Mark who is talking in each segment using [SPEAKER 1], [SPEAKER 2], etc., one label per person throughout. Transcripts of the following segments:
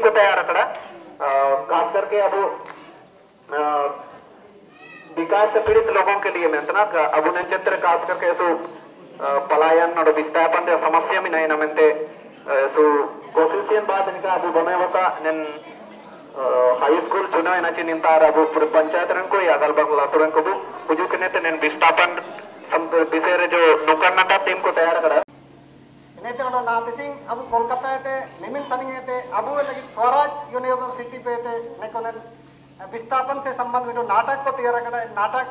[SPEAKER 1] को तैयार रखना खास करके अब विकास से पीड़ित लोगों के लिए मेंतना अब उन्हें चित्र खास करके सो पलायन और विस्थापन या समस्या में नहीं नमनते सो कोशिश बात इनका अब बने होता निन हाई स्कूल चुनाव इनाची निंतार अब पंचायत रंग को या अगल बगल लातुरंग को भी उजू के नेते निन विस्थापन विषय जो नुकड़ नाटा टीम को तैयार करा
[SPEAKER 2] नेते उन्होंने नातिसिंग अब कोलकाता थे निमिन सनिंग थे अब लगी स्वराज यूनिवर्सिटी पे थे नेकोने विस्थापन से संबंध में नाटक को तैयार करा नाटक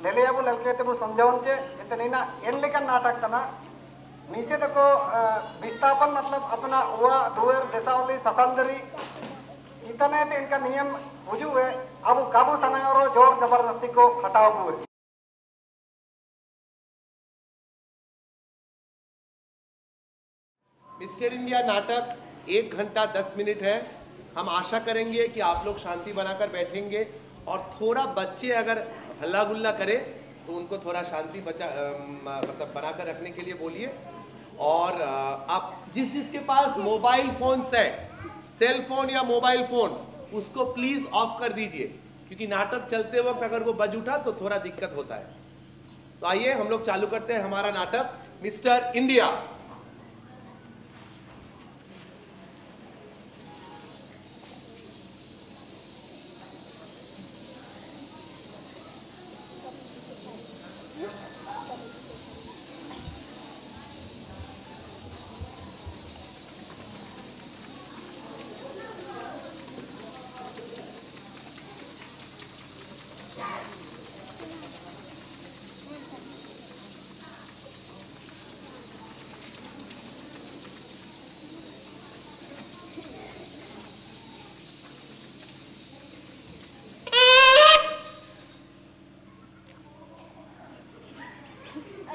[SPEAKER 2] ले अब ललके थे वो समझाउंचे इतने नहीं ना एन लेकर नाटक था ना नीचे देखो विस्थापन मतलब अपना हुआ दुएर देशावली सतंदरी इतने थे इनका नियम वजू है अब काबू सना और जोर जबरदस्ती को हटाओ हुए।
[SPEAKER 3] मिस्टर इंडिया नाटक 1 घंटा 10 मिनट है। हम आशा करेंगे कि आप लोग शांति बनाकर बैठेंगे और थोड़ा बच्चे अगर हल्ला गुल्ला करे तो उनको थोड़ा शांति मतलब बनाकर रखने के लिए बोलिए। और आप जिसके पास mobile phone set cell phone या मोबाइल फोन उसको प्लीज ऑफ कर दीजिए क्योंकि नाटक चलते वक्त अगर वो बज उठा तो थोड़ा दिक्कत होता है। तो आइए हम लोग चालू करते हैं हमारा नाटक मिस्टर इंडिया।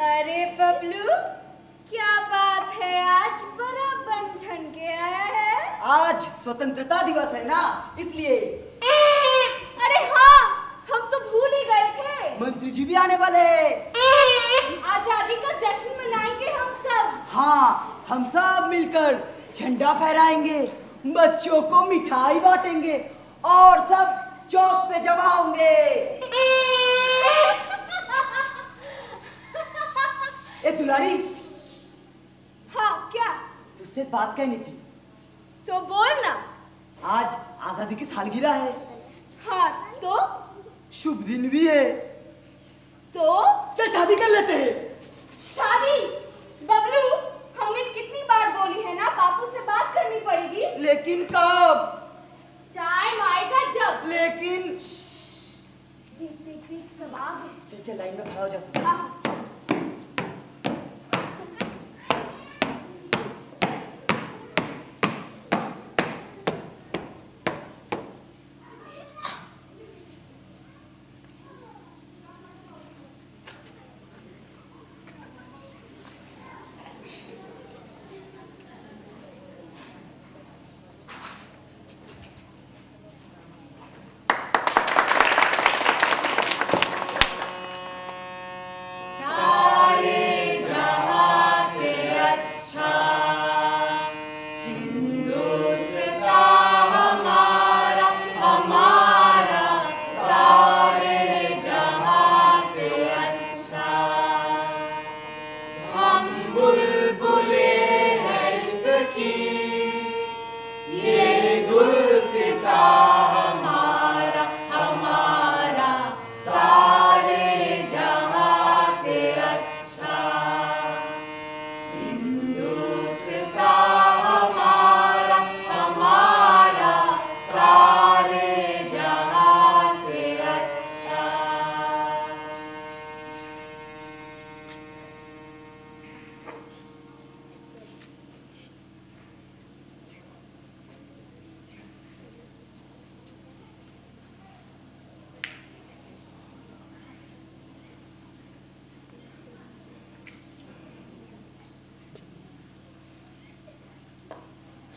[SPEAKER 4] अरे बबलू क्या बात है आज बड़ा बन ठन के आया है।
[SPEAKER 5] आज स्वतंत्रता दिवस है ना इसलिए।
[SPEAKER 4] अरे हाँ हम तो भूल ही गए थे।
[SPEAKER 5] मंत्री जी भी आने वाले हैं।
[SPEAKER 4] आजादी का जश्न मनाएंगे हम सब।
[SPEAKER 5] हाँ हम सब मिलकर झंडा फहराएंगे बच्चों को मिठाई बांटेंगे और सब चौक पे जमा होंगे। ए दुलारी।
[SPEAKER 4] हाँ क्या?
[SPEAKER 5] तुझसे बात कहनी थी।
[SPEAKER 4] तो बोल ना।
[SPEAKER 5] आज आजादी की सालगिरह है।
[SPEAKER 4] हाँ तो?
[SPEAKER 5] शुभ दिन भी है।
[SPEAKER 4] तो?
[SPEAKER 5] चल शादी कर लेते हैं।
[SPEAKER 4] शादी? बबलू हमने कितनी बार बोली है ना बापू से बात करनी पड़ेगी।
[SPEAKER 5] लेकिन कब?
[SPEAKER 4] टाइम आएगा जब।
[SPEAKER 5] लेकिन
[SPEAKER 4] देख देख देख सब आ गए।
[SPEAKER 5] चल चल लाइन में खड़ा हो जा।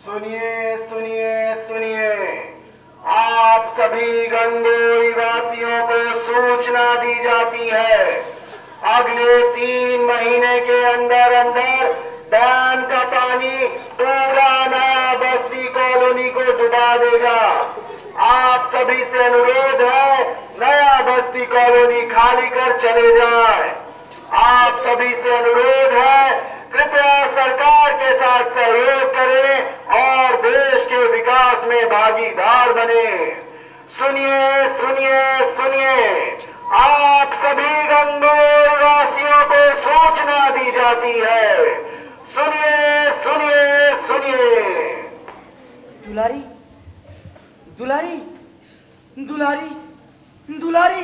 [SPEAKER 1] सुनिए सुनिए सुनिए, आप सभी गंगोई वासियों को सूचना दी जाती है, अगले 3 महीने के अंदर अंदर डैम का पानी पूरा नया बस्ती कॉलोनी कॉलोनी को डुबा देगा। आप सभी से अनुरोध है, नया बस्ती कॉलोनी खाली कर चले जाए। आप सभी से अनुरोध है, कृपया सरकार के साथ सहयोग करें और देश के विकास में भागीदार बने। सुनिए सुनिए सुनिए, आप सभी गंगोई वासियों को सूचना दी जाती है। सुनिए सुनिए सुनिए।
[SPEAKER 5] दुलारी दुलारी दुलारी दुलारी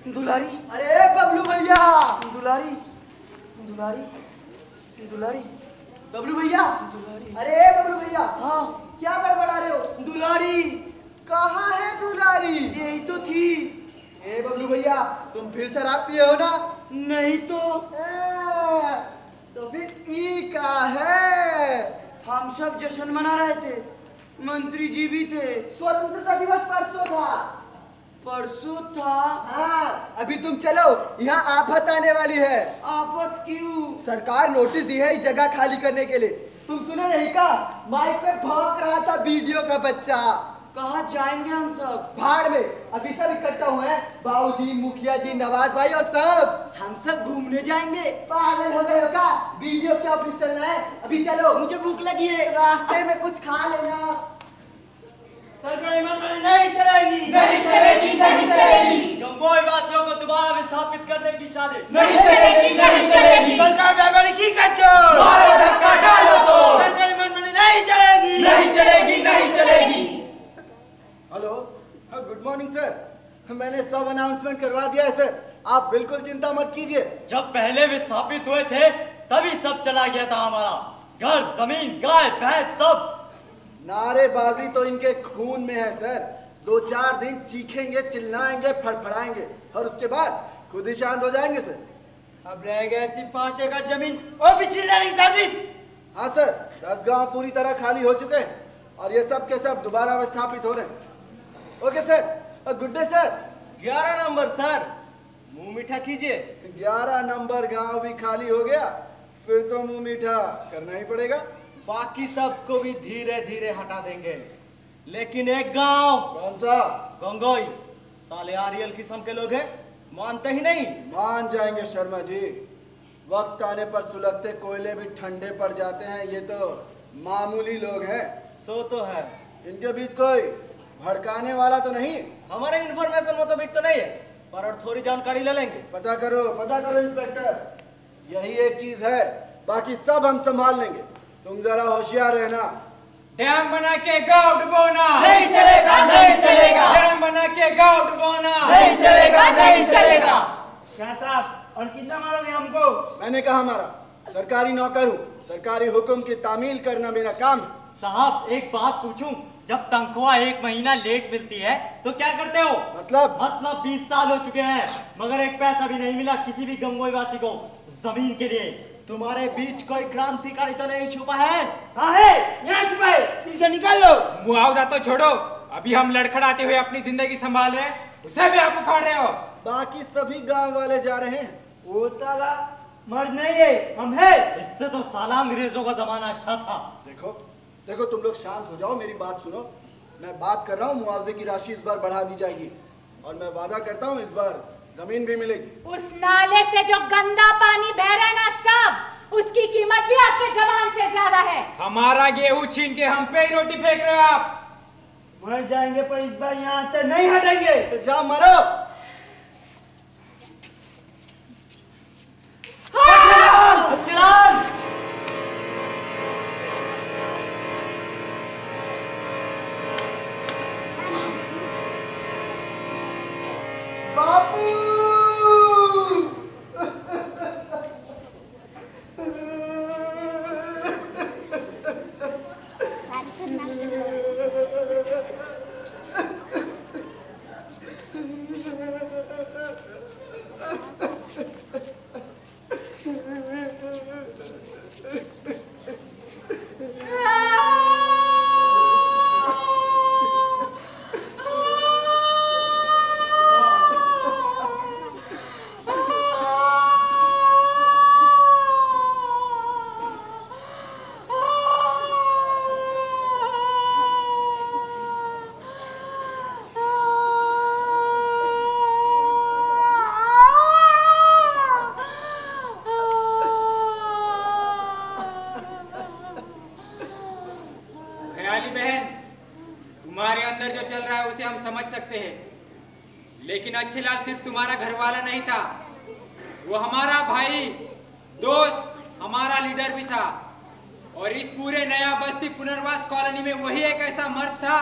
[SPEAKER 5] दुलारी,
[SPEAKER 2] अरे बबलू भैया,
[SPEAKER 5] दुलारी दुलारी दुलारी,
[SPEAKER 2] बबलू भैया,
[SPEAKER 5] दुलारी।
[SPEAKER 2] अरे बबलू भैया,
[SPEAKER 5] हाँ
[SPEAKER 2] क्या बड़बड़ा रहे हो?
[SPEAKER 5] दुलारी
[SPEAKER 2] कहाँ है दुलारी?
[SPEAKER 5] यही तो थी।
[SPEAKER 2] ए बबलू भैया, तुम फिर शराब पिए हो ना?
[SPEAKER 5] नहीं तो
[SPEAKER 2] तो फिर ई का है?
[SPEAKER 5] हम सब जश्न मना रहे थे, मंत्री जी भी थे।
[SPEAKER 2] स्वतंत्रता दिवस परसों था।
[SPEAKER 5] परसों था?
[SPEAKER 2] हाँ, अभी तुम चलो, यहाँ आफत आने वाली है।
[SPEAKER 5] आफत क्यों?
[SPEAKER 2] सरकार नोटिस दी है इस जगह खाली करने के लिए। तुम सुने नहीं का? माइक पे भौंक रहा था वीडियो का बच्चा।
[SPEAKER 5] कहाँ जाएंगे हम सब?
[SPEAKER 2] भाड़ में। अभी सब इकट्ठा हुए हैं, बाबूजी, मुखिया जी, नवाज भाई और सब।
[SPEAKER 5] हम सब घूमने जाएंगे।
[SPEAKER 2] पागल हो गए हो क्या? वीडियो के ऑफिस चलना है, अभी चलो।
[SPEAKER 5] मुझे भूख लगी है,
[SPEAKER 2] रास्ते में कुछ खा लेना।
[SPEAKER 6] सरकारी मंडली नहीं चलेगी,
[SPEAKER 2] नहीं चलेगी, नहीं चलेगी।
[SPEAKER 6] गंगोई वासियों को दोबारा विस्थापित करने की साजिश
[SPEAKER 2] नहीं चलेगी, नहीं चलेगी।
[SPEAKER 6] सरकार ड्राइवर की कचो
[SPEAKER 2] मारो धक्का डालो तो।
[SPEAKER 6] सरकारी मंडली नहीं चलेगी,
[SPEAKER 2] नहीं चलेगी, नहीं चलेगी। Hello, good morning sir. मैंने सब अनाउंसमेंट करवा दिया है सर, आप बिल्कुल चिंता मत कीजिए।
[SPEAKER 6] जब पहले विस्थापित हुए थे तभी सब चला गया था हमारा, घर, जमीन, गाय, भैंस सब।
[SPEAKER 2] नारेबाजी तो इनके खून में है सर। 2-4 दिन चीखेंगे, चिल्लाएंगे, फड़फड़ाएंगे और उसके बाद खुद ही शांत हो जाएंगे सर।
[SPEAKER 6] अब रह गए सिर्फ 5 एकड़ जमीन और पिछली की साजिश।
[SPEAKER 2] हाँ सर, 10 गांव पूरी तरह खाली हो चुके हैं और ये सब के सब दोबारा विस्थापित हो रहे हैं। Okay sir, good day sir.
[SPEAKER 6] 11 number sir, मुंह मीठा कीजिए।
[SPEAKER 2] 11 नंबर गांव भी खाली हो गया, फिर तो मुंह मीठा करना ही पड़ेगा।
[SPEAKER 6] बाकी सबको भी धीरे धीरे हटा देंगे, लेकिन एक गांव।
[SPEAKER 2] कौन सा?
[SPEAKER 6] गंगोई। साले आरियल किस्म के लोग हैं, मानते ही नहीं।
[SPEAKER 2] मान जाएंगे शर्मा जी, वक्त आने पर सुलगते कोयले भी ठंडे पड़ जाते हैं। ये तो मामूली लोग हैं।
[SPEAKER 6] सो तो है,
[SPEAKER 2] इनके बीच कोई भड़काने वाला तो नहीं?
[SPEAKER 6] हमारे इन्फॉर्मेशन मुताबिक तो नहीं है, पर और थोड़ी जानकारी ले लेंगे।
[SPEAKER 2] पता करो इंस्पेक्टर। यही एक चीज है, बाकी सब हम संभाल लेंगे। तुम जरा होशियार रहना।
[SPEAKER 6] डैम बना के गांव डुबोना
[SPEAKER 2] नहीं चलेगा, नहीं चलेगा।
[SPEAKER 6] डैम बना के गांव डुबोना
[SPEAKER 2] नहीं चलेगा, नहीं चलेगा।
[SPEAKER 6] क्या साहब, और कितना मारोगे हमको?
[SPEAKER 2] मैंने कहा हमारा सरकारी नौकर हूँ, सरकारी हुक्म की तामील करना मेरा काम है।
[SPEAKER 6] साहब एक बात पूछूं, जब तनख्वाह 1 महीना लेट मिलती है तो क्या करते हो? मतलब 20 साल हो चुके हैं मगर एक पैसा भी नहीं मिला किसी भी गंगोई वासी को जमीन के लिए। तुम्हारे बीच कोई क्रांतिकारी तो नहीं छुपा है? हाँ है, यहाँ छुपा है, सीधे निकाल लो।
[SPEAKER 7] मुआवजा तो छोड़ो, अभी हम लड़खड़ाते हुए अपनी जिंदगी संभाल रहे हैं, उसे भी आप उखाड़ रहे हो।
[SPEAKER 2] बाकी सभी गांव वाले जा रहे हैं।
[SPEAKER 6] वो साला मर्द नहीं है, हम है। इससे तो साला अंग्रेजों का जमाना अच्छा था।
[SPEAKER 2] देखो तुम लोग शांत हो जाओ, मेरी बात सुनो। मैं बात कर रहा हूँ, मुआवजे की राशि इस बार बढ़ा दी जाएगी और मैं वादा करता हूँ इस बार जमीन भी मिलेगी।
[SPEAKER 8] उस नाले से जो गंदा पानी बह रहा है ना सब, उसकी कीमत भी आपके जवान से ज्यादा है।
[SPEAKER 7] हमारा गेहूं छीन के हम पे ही रोटी फेंक रहे हो आप।
[SPEAKER 6] मर जाएंगे पर इस बार यहाँ से नहीं हटेंगे।
[SPEAKER 2] तो जाओ मरो।
[SPEAKER 6] चिराग!
[SPEAKER 2] बापू!
[SPEAKER 7] अच्छे लाल सिर्फ तुम्हारा घर वाला नहीं था, वो हमारा भाई, दोस्त, हमारा लीडर भी था। और इस पूरे नया बस्ती पुनर्वास कॉलोनी में वही एक ऐसा मर्द था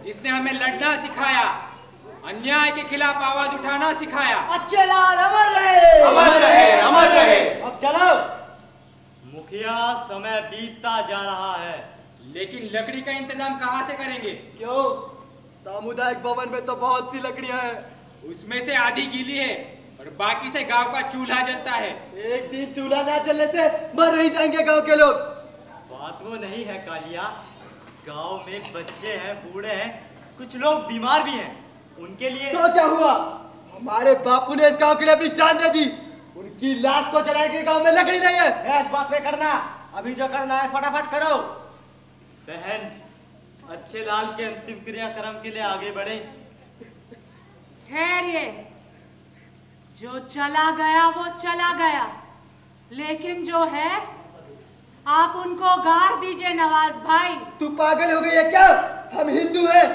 [SPEAKER 7] जिसने हमें लड़ना सिखाया, अन्याय के खिलाफ आवाज उठाना सिखाया।
[SPEAKER 5] अच्छे लाल अमर रहे,
[SPEAKER 3] अमर रहे, अमर रहे।
[SPEAKER 6] अब चलो। मुखिया, समय बीतता जा रहा है,
[SPEAKER 7] लेकिन लकड़ी का इंतजाम कहाँ से करेंगे?
[SPEAKER 3] क्यों? सामुदायिक भवन में तो बहुत सी लकड़ियां हैं।
[SPEAKER 7] उसमें से आधी गीली है और बाकी से गांव का चूल्हा जलता है।
[SPEAKER 3] एक दिन चूल्हा ना जलने से मर नहीं जाएंगे गांव के लोग।
[SPEAKER 6] बात वो नहीं है कालिया, गांव में बच्चे हैं, बूढ़े हैं, कुछ लोग बीमार भी हैं, उनके लिए
[SPEAKER 3] तो क्या हुआ? हमारे बापू ने इस गांव के लिए अपनी जान दे दी, उनकी लाश को जलाने के गांव में लकड़ी नहीं है।
[SPEAKER 6] इस बात पे करना, अभी जो करना है फटाफट करो। बहन, अच्छे लाल के अंतिम क्रियाक्रम के लिए आगे बढ़े।
[SPEAKER 8] ठहरिए, जो चला गया वो चला गया, लेकिन जो है आप उनको गाड़ दीजिए नवाज भाई।
[SPEAKER 3] तू पागल हो गई है क्या? हम हिंदू हैं,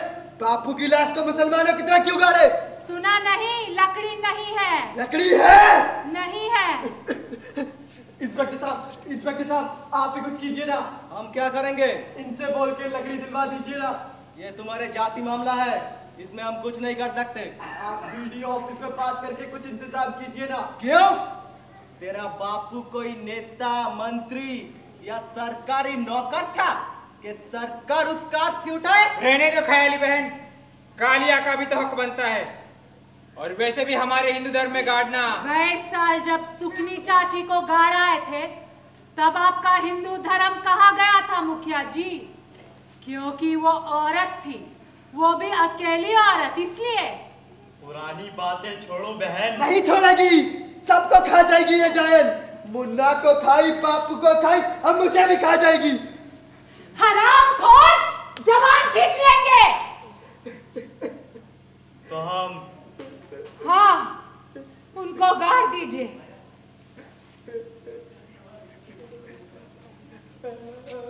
[SPEAKER 3] बापू की लाश को मुसलमानों की तरह क्यों गाड़े?
[SPEAKER 8] सुना नहीं, लकड़ी नहीं है।
[SPEAKER 3] लकड़ी है?
[SPEAKER 8] नहीं है।
[SPEAKER 3] इंस्पेक्टर साहब, आप भी कुछ कीजिए ना।
[SPEAKER 6] हम क्या करेंगे?
[SPEAKER 3] इनसे बोल के लकड़ी दिलवा दीजिए ना।
[SPEAKER 6] ये तुम्हारे जाति मामला है, इसमें हम कुछ नहीं कर सकते।
[SPEAKER 3] आप बीडीओ ऑफिस में बात करके कुछ इंतजाम कीजिए ना।
[SPEAKER 6] क्यों? तेरा बापू कोई नेता, मंत्री या सरकारी नौकर था कि सरकार उसका अर्थी उठाए?
[SPEAKER 7] रहने दो ख्याली बहन, कालिया का भी तो हक बनता है। और वैसे भी हमारे हिंदू धर्म में गाड़ना।
[SPEAKER 8] गए साल जब सुकनी चाची को गाड़ाए थे, तब आपका हिंदू धर्म कहाँ गया था मुखिया जी? क्योंकि वो औरत थी, वो भी अकेली औरत, इसलिए।
[SPEAKER 6] पुरानी बातें छोड़ो बहन।
[SPEAKER 3] नहीं छोड़ेगी, सबको खा जाएगी ये डायन। मुन्ना को खाई, बापू को खाई, अब मुझे भी खा जाएगी।
[SPEAKER 8] हरामखोर, जवान खींच लेंगे।
[SPEAKER 6] तो हम?
[SPEAKER 8] हाँ, उनको गाड़ दीजिए।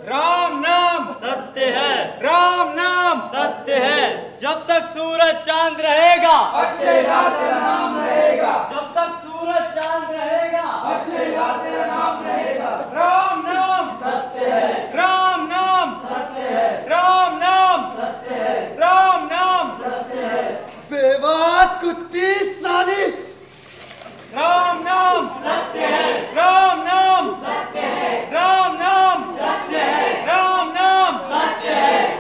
[SPEAKER 7] राम नाम
[SPEAKER 6] सत्य है,
[SPEAKER 7] राम नाम
[SPEAKER 6] सत्य है। जब तक सूरज चांद रहेगा,
[SPEAKER 3] अच्छे लाल तेरा नाम रहेगा।
[SPEAKER 6] जब तक सूरज चांद रहेगा,
[SPEAKER 3] अच्छे लाल तेरा नाम रहेगा।
[SPEAKER 7] राम नाम
[SPEAKER 3] सत्य है,
[SPEAKER 7] राम नाम
[SPEAKER 3] सत्य है,
[SPEAKER 7] राम नाम
[SPEAKER 3] सत्य है,
[SPEAKER 7] राम नाम
[SPEAKER 3] सत्य है। बेवात कुत्ती साली।
[SPEAKER 7] राम नाम
[SPEAKER 6] सत्य है,
[SPEAKER 7] राम नाम
[SPEAKER 6] सत्य है,
[SPEAKER 7] राम नाम
[SPEAKER 6] सत्य है,
[SPEAKER 7] राम नाम
[SPEAKER 6] सत्य है।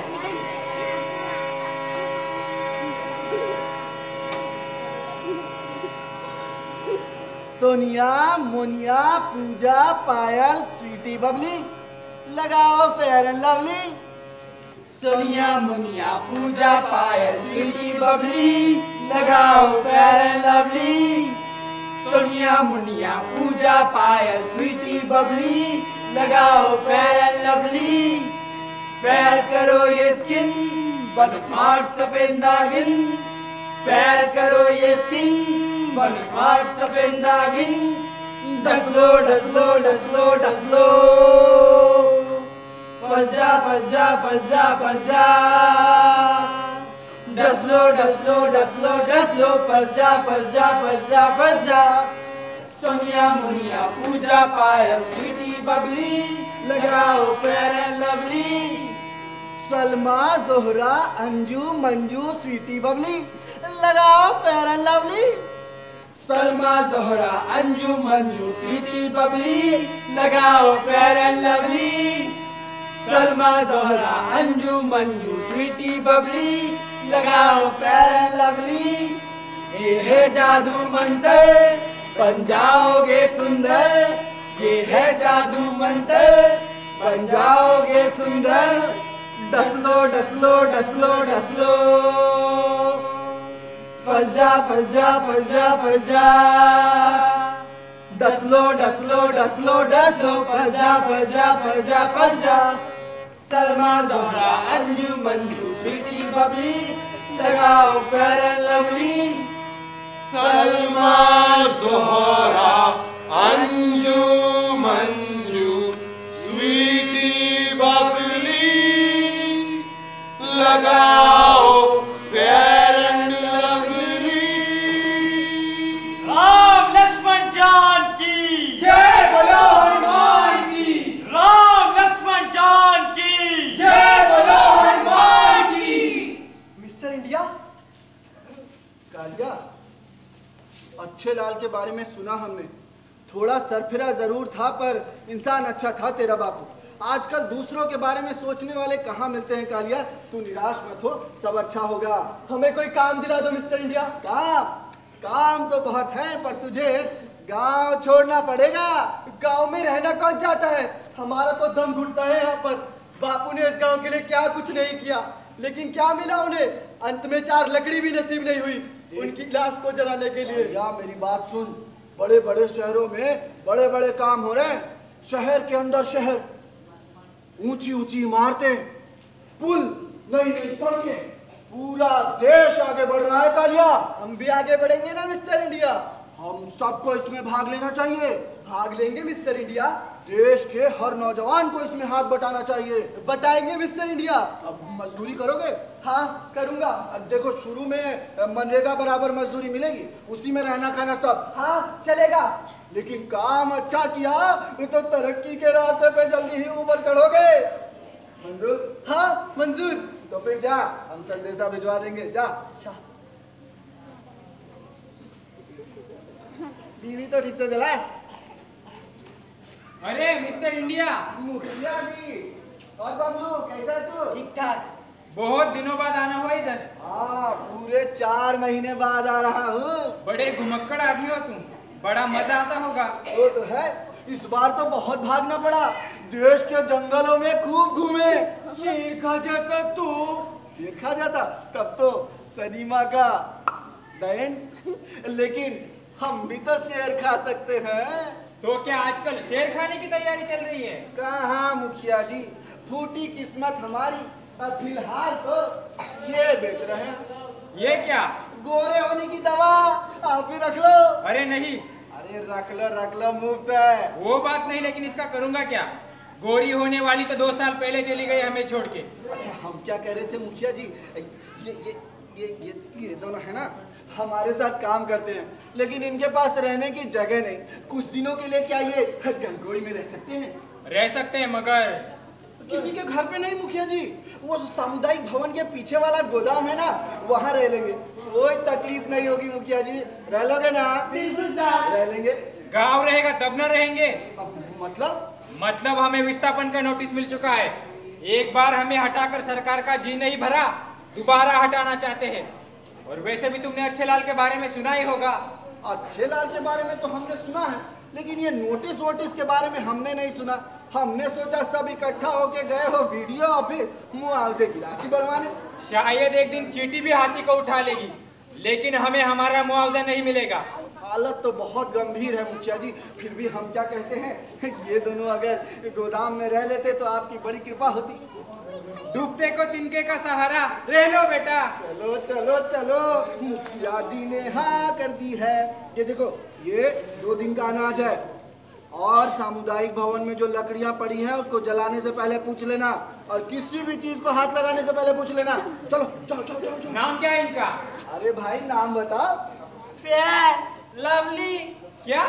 [SPEAKER 3] सोनिया, मोनिया, पूजा, पायल, स्वीटी बबली, लगाओ Fair and Lovely. Sonia, Monia, Pooja, Payal, Sweety Babli, लगाओ Fair and Lovely. Sonia, Monia, Pooja, Payal, Sweety Babli, लगाओ फेयर एंड लवली। फेयर करो ये स्किन, बन स्मार्ट सफेद नागिन। फेयर करो ये स्किन, बन स्मार्ट सफेद नागिन। डसलो डसलो डसलो डसलो, फंस जा फंस जा फंस जा फंस जा। डसलो डसलो डसलो डसलो, फंस जा फंस जा फंस जा फंस जा। सोनिया, मोनिया, पूजा, पायल, स्वीटी बबली, लगाओ Fair and Lovely. Salma, Zohra, Anju, Manju, Sweety Babli, लगाओ Fair and Lovely. Salma, Zohra, Anju, Manju, Sweety Babli, लगाओ Fair and Lovely. Salma, Zohra, Anju, Manju, Sweety Babli, लगाओ फेयर एंड लवली। ये है जादू मंतर, बन जाओगे सुंदर। ये है जादू मंतर, बन जाओगे सुंदर। डसलो डसलो डसलो डसलो, फंस जा फंस जा फंस जा फंस जा। डसलो डसलो डसलो डसलो, फंस जा फंस जा फंस जा फंस जा। सलमा, जोहरा, अंजू, मंजू, स्वीटी बबली, लगाओ Fair and Lovely.
[SPEAKER 9] Salma, Zohra, Anju, Manju, Sweety Babli, लगाओ फेयर एंड लवली।
[SPEAKER 10] अच्छे लाल के बारे में सुना हमने, थोड़ा सरफिरा जरूर था पर इंसान अच्छा था तेरा बापू। आजकल दूसरों के बारे में सोचने वाले कहाँ मिलते हैं कालिया। तू निराश मत हो, सब अच्छा होगा। हमें कोई काम दिला दो मिस्टर इंडिया। काम तो बहुत है पर तुझे गांव छोड़ना पड़ेगा। गांव में रहना कौन चाहता है? हमारा तो दम घुटता है यहाँ पर। बापू ने इस गांव के लिए क्या कुछ नहीं किया, लेकिन क्या मिला उन्हें? अंत में 4 लकड़ी भी नसीब नहीं हुई उनकी लाश को जलाने के लिए। या मेरी बात सुन, बड़े बड़े शहरों में बड़े बड़े काम हो रहे हैं। शहर के अंदर शहर, ऊंची ऊंची इमारतें, पुल, नई नई सड़कें, पूरा देश आगे बढ़ रहा है कालिया। हम भी आगे बढ़ेंगे ना मिस्टर इंडिया। हम सबको इसमें भाग लेना चाहिए। भाग लेंगे मिस्टर इंडिया। देश के हर नौजवान को इसमें हाथ बटाना चाहिए। बटाएंगे मिस्टर इंडिया। अब मजदूरी करोगे? हाँ करूंगा। अब देखो, शुरू में मनरेगा बराबर मजदूरी मिलेगी, उसी में रहना खाना सब। हाँ चलेगा, लेकिन काम अच्छा किया तो तरक्की के रास्ते पे जल्दी ही ऊपर चढ़ोगे। मंजूर? हाँ मंजूर। तो फिर जा, हम संदेशा भिजवा देंगे। जा। अच्छा, बीवी तो ठीक से जला।
[SPEAKER 7] अरे मिस्टर इंडिया।
[SPEAKER 10] मुखिया जी। और बबलू कैसा है तू? ठीक ठाक।
[SPEAKER 7] बहुत दिनों बाद आना हुआ इधर।
[SPEAKER 10] हाँ, पूरे 4 महीने बाद आ रहा हूँ।
[SPEAKER 7] बड़े घुमक्कड़ आदमी हो तुम, बड़ा मजा आता होगा।
[SPEAKER 10] वो तो है, इस बार तो बहुत भागना पड़ा। देश के जंगलों में खूब घूमे। शेर खा जाता तू। शेर खा जाता तब तो सनीमा का बहन, लेकिन हम भी तो शेर खा सकते हैं।
[SPEAKER 7] तो क्या आजकल शेर खाने की तैयारी चल रही है?
[SPEAKER 10] कहाँ मुखिया जी, फूटी किस्मत हमारी। फिलहाल तो ये बेच रहे हैं।
[SPEAKER 7] ये क्या?
[SPEAKER 10] गोरे होने की दवा। आप भी रख लो।
[SPEAKER 7] अरे नहीं।
[SPEAKER 10] अरे रख लो, मुफ्त है।
[SPEAKER 7] वो बात नहीं, लेकिन इसका करूंगा क्या? गोरी होने वाली तो 2 साल पहले चली गई हमें छोड़ के।
[SPEAKER 10] अच्छा, हम क्या कह रहे थे मुखिया जी, ये दोनों है ना, हमारे साथ काम करते हैं, लेकिन इनके पास रहने की जगह नहीं। कुछ दिनों के लिए क्या ये गंगोई में रह सकते हैं?
[SPEAKER 7] रह सकते हैं, मगर
[SPEAKER 10] किसी के घर पे नहीं मुखिया जी। वो सामुदायिक भवन के पीछे वाला गोदाम है ना, वहाँ रह लेंगे। कोई तकलीफ नहीं होगी मुखिया जी। रह लोगे ना?
[SPEAKER 8] बिल्कुल साहब।
[SPEAKER 10] रह लेंगे।
[SPEAKER 7] गाँव रहेगा तब न रहेंगे।
[SPEAKER 10] मतलब
[SPEAKER 7] हमें विस्थापन का नोटिस मिल चुका है। एक बार हमें हटाकर सरकार का जी नहीं भरा, दोबारा हटाना चाहते हैं। और वैसे भी तुमने अच्छे लाल के बारे में सुना ही होगा।
[SPEAKER 10] अच्छे लाल के बारे में तो हमने सुना है, लेकिन ये नोटिस वोटिस के बारे में हमने नहीं सुना। हमने सोचा सब इकट्ठा होके गए हो वीडियो ऑफिस मुआवजे की राशि बढ़वाने।
[SPEAKER 7] शायद एक दिन चींटी भी हाथी को उठा लेगी, लेकिन हमें हमारा मुआवजा नहीं मिलेगा।
[SPEAKER 10] हालत तो बहुत गंभीर है मुखिया जी। फिर भी हम क्या कहते हैं, ये दोनों अगर गोदाम में रह लेते तो आपकी बड़ी कृपा होती।
[SPEAKER 7] डूबते को तिनके का सहारा। रह लो बेटा।
[SPEAKER 10] चलो चलो चलो, मुखिया जी ने हाँ कर दी है। ये देखो, ये 2 दिन का अनाज है, और सामुदायिक भवन में जो लकड़ियां पड़ी हैं उसको जलाने से पहले पूछ लेना, और किसी भी चीज को हाथ लगाने से पहले पूछ लेना। चलो जाओ जाओ जाओ जाओ।
[SPEAKER 7] नाम क्या है इनका?
[SPEAKER 10] अरे भाई नाम बताओ।
[SPEAKER 6] Fair Lovely.
[SPEAKER 7] क्या?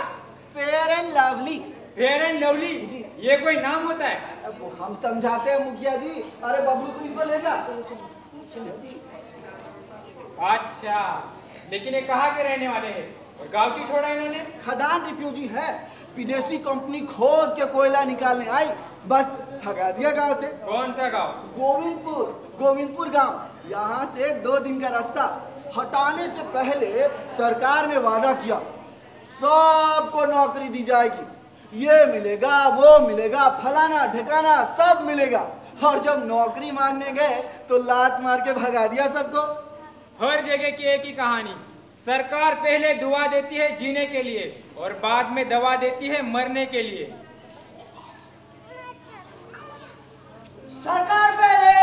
[SPEAKER 10] Fair and Lovely.
[SPEAKER 7] Fair and Lovely, ये कोई नाम होता है?
[SPEAKER 10] अब हम समझाते हैं मुखिया जी। अरे बबलू तू इनको ले जा।
[SPEAKER 7] अच्छा, लेकिन ये कहाँ के रहने वाले हैं और गांव की छोड़ा इन्होंने?
[SPEAKER 10] खदान रिफ्यूजी है। विदेशी कंपनी खोद के कोयला निकालने आई, बस भगा दिया गांव से।
[SPEAKER 7] कौन सा गांव?
[SPEAKER 10] गोविंदपुर गांव। यहाँ से 2 दिन का रास्ता। हटाने से पहले सरकार ने वादा किया सबको नौकरी दी जाएगी, ये मिलेगा वो मिलेगा, फलाना ठिकाना सब मिलेगा। और जब नौकरी मांगने गए तो लात मार के भगा दिया सबको।
[SPEAKER 7] हर जगह की एक ही कहानी। सरकार पहले दुआ देती है जीने के लिए और बाद में दवा देती है मरने के लिए।
[SPEAKER 5] सरकार पहले,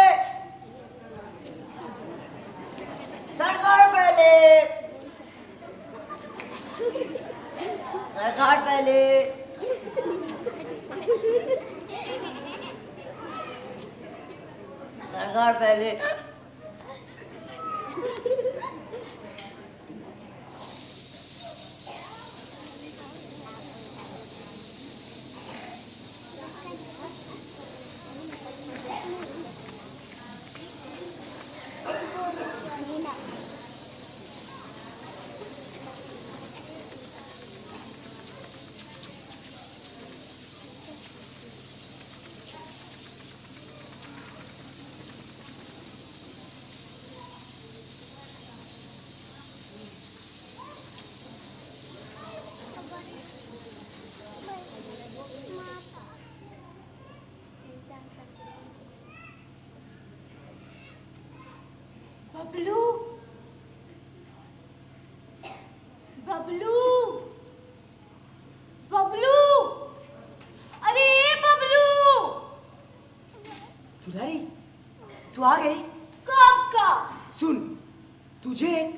[SPEAKER 5] सरकार पहले, सरकार पहले, सरकार पहले।
[SPEAKER 4] बबलू, बबलू, अरे बबलू।
[SPEAKER 5] दुलारी, तू आ गई?
[SPEAKER 4] कब का?
[SPEAKER 5] सुन, तुझे एक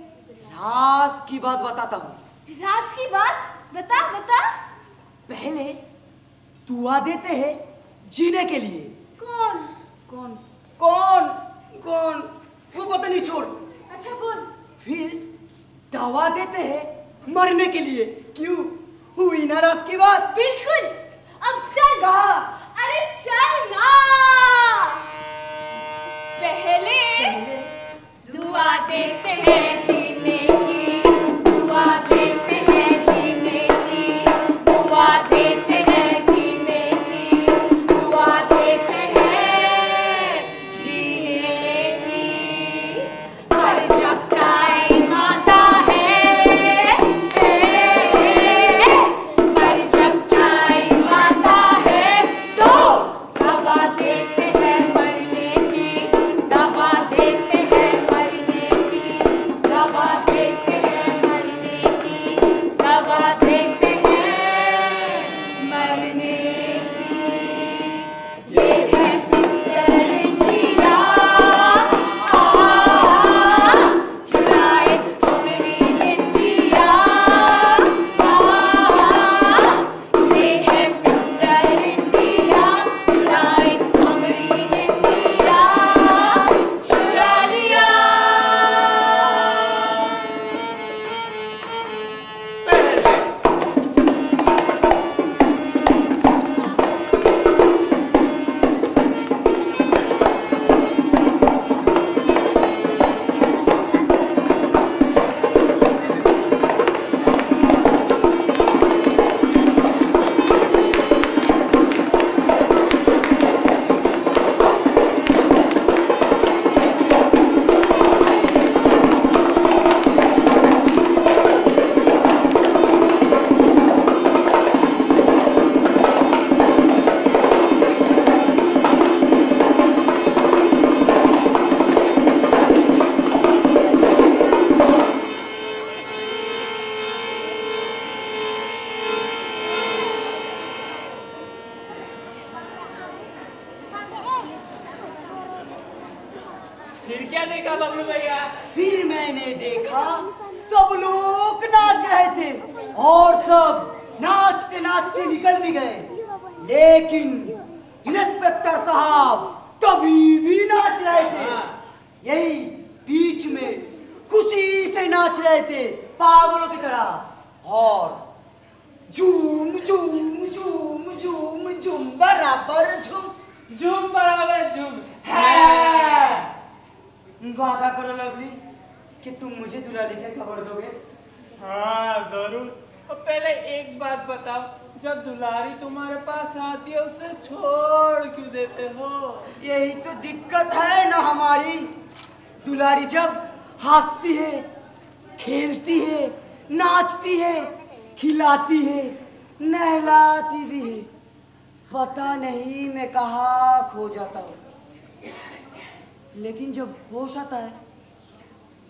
[SPEAKER 5] राज की बात बताता हूँ।
[SPEAKER 4] राज की बात? बता बता।
[SPEAKER 5] पहले दुआ देते हैं जीने के लिए।
[SPEAKER 4] कौन?
[SPEAKER 5] कौन कौन कौन वो पता नहीं, छोड़।
[SPEAKER 4] अच्छा बोल।
[SPEAKER 5] फिर दवा देते हैं मरने के लिए। क्यों, हुई ना राज की बात?
[SPEAKER 4] बिल्कुल। अब चल।
[SPEAKER 5] कहाँ?
[SPEAKER 4] अरे चल ना। पहले दुआ देते हैं जीने की, दुआ देते हैं जीने की, दुआ देते हैं जीने की, दुआ देते हैं जीने की। पर जब टाइम आता है, पर जब टाइम आता है तो दवा देते हैं मरने की, दवा देते हैं मरने की, दवा देते हैं मरने की, दवा देते हैं मरने की। ये है मिस्टर इंडिया, चुराए मेरी इंडिया। ये है मिस्टर इंडिया, चुराए मेरी इंडिया, चुरा लिया।
[SPEAKER 6] फिर क्या देखा बबलू भैया?
[SPEAKER 5] फिर मैंने देखा सब लोग नाच रहे थे और सब नाचते नाचते निकल भी गए, लेकिन इंस्पेक्टर साहब तभी भी नाच रहे थे। यही बीच में खुशी से नाच रहे थे पागलों की तरह, और झूम झूम झूम झूम झूम बराबर झूम झूम बराबर झूम है। वादा करो लवली कि तुम मुझे दुल्हा लेकर खबर दोगे।
[SPEAKER 11] हाँ जरूर। और पहले एक बात बताओ, जब दुलारी तुम्हारे पास आती है उसे छोड़ क्यों देते हो?
[SPEAKER 5] यही तो दिक्कत है ना हमारी। दुलारी जब हंसती है, खेलती है, नाचती है, खिलाती है, नहलाती भी है, पता नहीं मैं कहाँ खो जाता हूँ। लेकिन जब होश आता है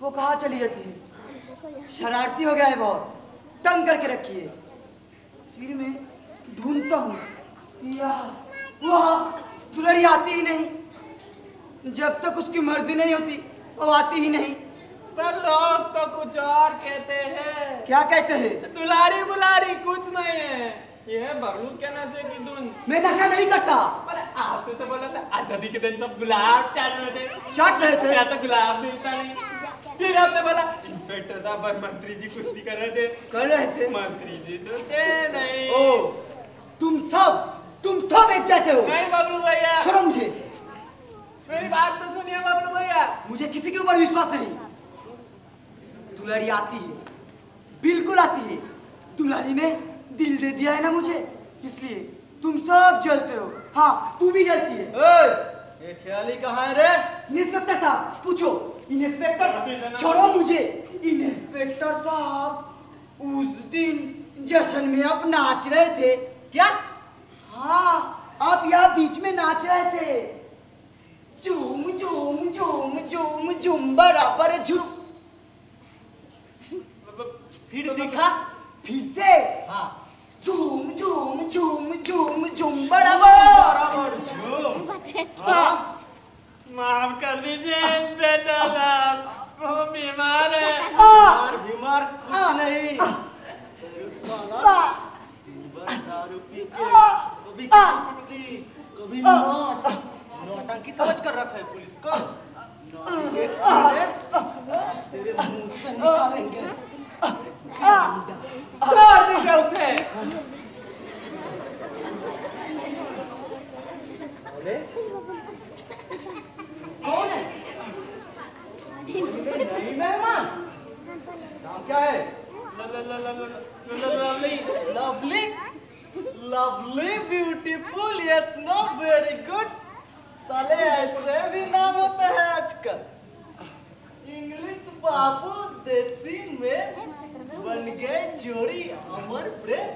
[SPEAKER 5] वो कहाँ चली जाती है। शरारती हो गया है बहुत, तंग करके रखी है। फिर मैं ढूंढता हूँ, वहाँ दुलारी आती ही नहीं। जब तक उसकी मर्जी नहीं होती वो आती ही नहीं।
[SPEAKER 11] पर लोग तो कुछ और कहते हैं।
[SPEAKER 5] क्या कहते हैं?
[SPEAKER 11] दुलारी बुलारी कुछ नहीं है, ये है बबलू के नशे की धुन।
[SPEAKER 5] मैं नशा नहीं करता।
[SPEAKER 11] अरे आपने तो बोला था आजादी के दिन सब गुलाब चाट रहे थे।
[SPEAKER 5] चाट रहे थे?
[SPEAKER 11] या तो गुलाब मिलता नहीं। फिर आपने बोला इंस्पेक्टर साहब और मंत्री जी कुश्ती कर रहे थे।
[SPEAKER 5] कर रहे थे?
[SPEAKER 11] मंत्री जी तो थे नहीं।
[SPEAKER 5] ओ, तुम सब एक जैसे हो।
[SPEAKER 11] नहीं बबलू भैया।
[SPEAKER 5] छोड़ो मुझे।
[SPEAKER 11] मेरी बात तो सुनिए बबलू भैया।
[SPEAKER 5] मुझे किसी के ऊपर विश्वास नहीं। दुलारी आती है, बिल्कुल आती है। दुलारी ने दिल दे दिया है ना मुझे, इसलिए तुम सब जलते हो। हाँ, तू भी जलती है।
[SPEAKER 10] ये ख्याली कहाँ है रे?
[SPEAKER 5] इंस्पेक्टर साहब पूछो। इंस्पेक्टर छोड़ो मुझे। इंस्पेक्टर साहब उस दिन जश्न में आप नाच रहे थे क्या? हाँ, आप यहाँ बीच में नाच रहे थे। झूम झूम झूम झूम झूम बराबर झूम। फिर दिखा, फिर से। हाँ, झूम झूम झूम झूम झूम बराबर झूम। हाँ,
[SPEAKER 11] माफ कर दीजिए बेटा साहब, वो बीमार है।
[SPEAKER 5] बीमार कुछ नहीं, दारू पी के कभी कुत्ती, कभी नौटंकी समझ कर रखा है पुलिस को। तेरे मुंह से निकालेंगे।
[SPEAKER 11] छोड़ दीजिए उसे।
[SPEAKER 5] कौन है? नई मेहमान। नाम क्या है? Lovely. Lovely? Lovely, beautiful, yes, no, very good. साले ऐसे भी नाम होता है आजकल। इंग्लिश बाबू देसी में बन गए जोड़ी अमर प्रेम।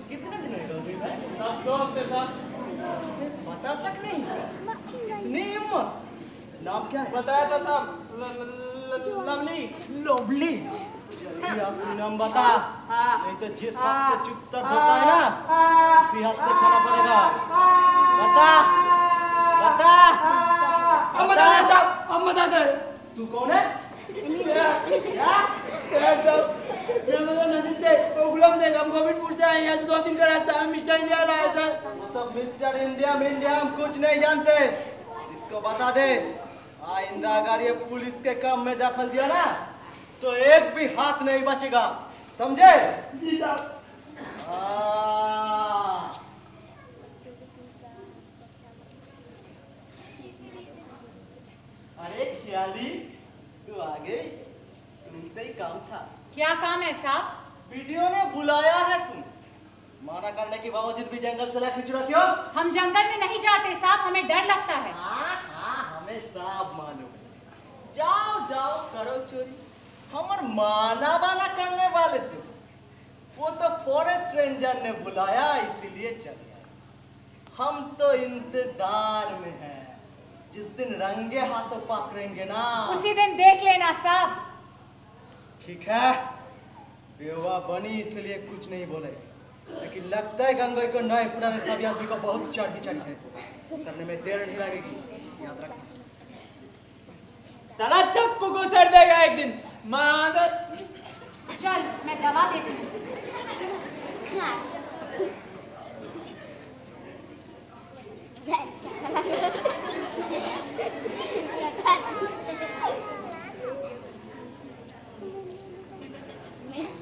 [SPEAKER 5] कितने दिन हो गए भाई?
[SPEAKER 11] सब 2 हफ्ते साहब।
[SPEAKER 5] पता तक नहीं, इतनी हिम्मत। नाम क्या है?
[SPEAKER 11] बताया था साहब, लवली।
[SPEAKER 5] लवली, जल्दी असली नाम बता, नहीं तो जिस हाथ से चुप होता है ना, उसी हाथ से खाना पड़ेगा। बता, बता,
[SPEAKER 11] हम बता दे साहब, हम बता दे।
[SPEAKER 5] तू कौन है?
[SPEAKER 11] नजीब से, गुलाम से, हम गोविंदपुर से आए, यहाँ से 2 दिन का रास्ता है, मिस्टर इंडिया आया सर।
[SPEAKER 5] सब मिस्टर इंडिया हम कुछ नहीं जानते। इसको बता दे, आइंदा अगर ये पुलिस के काम में दखल दिया ना, तो एक भी हाथ नहीं बचेगा, समझे?
[SPEAKER 11] जी साहब।
[SPEAKER 5] अरे ख्याली, तू आ गई, तुमसे ही काम था।
[SPEAKER 8] क्या काम है साहब?
[SPEAKER 5] वीडियो ने बुलाया है तुम। माना करने के बावजूद भी जंगल से खींच रही हो।
[SPEAKER 8] हम जंगल में नहीं जाते साहब, हमें डर लगता है।
[SPEAKER 5] हाँ, हमें सब मालूम है। जाओ जाओ करो चोरी, हमर माना वाला करने वाले से। वो तो फॉरेस्ट रेंजर ने बुलाया, इसीलिए चले आए। हम तो इंतजार में हैं, जिस दिन रंगे हाथों पकड़ेंगे ना,
[SPEAKER 8] उसी दिन देख लेना साहब।
[SPEAKER 5] ठीक है, बेवा बनी इसलिए कुछ नहीं बोले, लेकिन लगता है गंगोई को नए पुराने सब आदमी को बहुत चढ़ी है, करने में देर नहीं लगेगी, याद रखना।
[SPEAKER 11] साला चक्कू को सर देगा एक दिन।
[SPEAKER 8] चल, मैं दवा देती हूँ।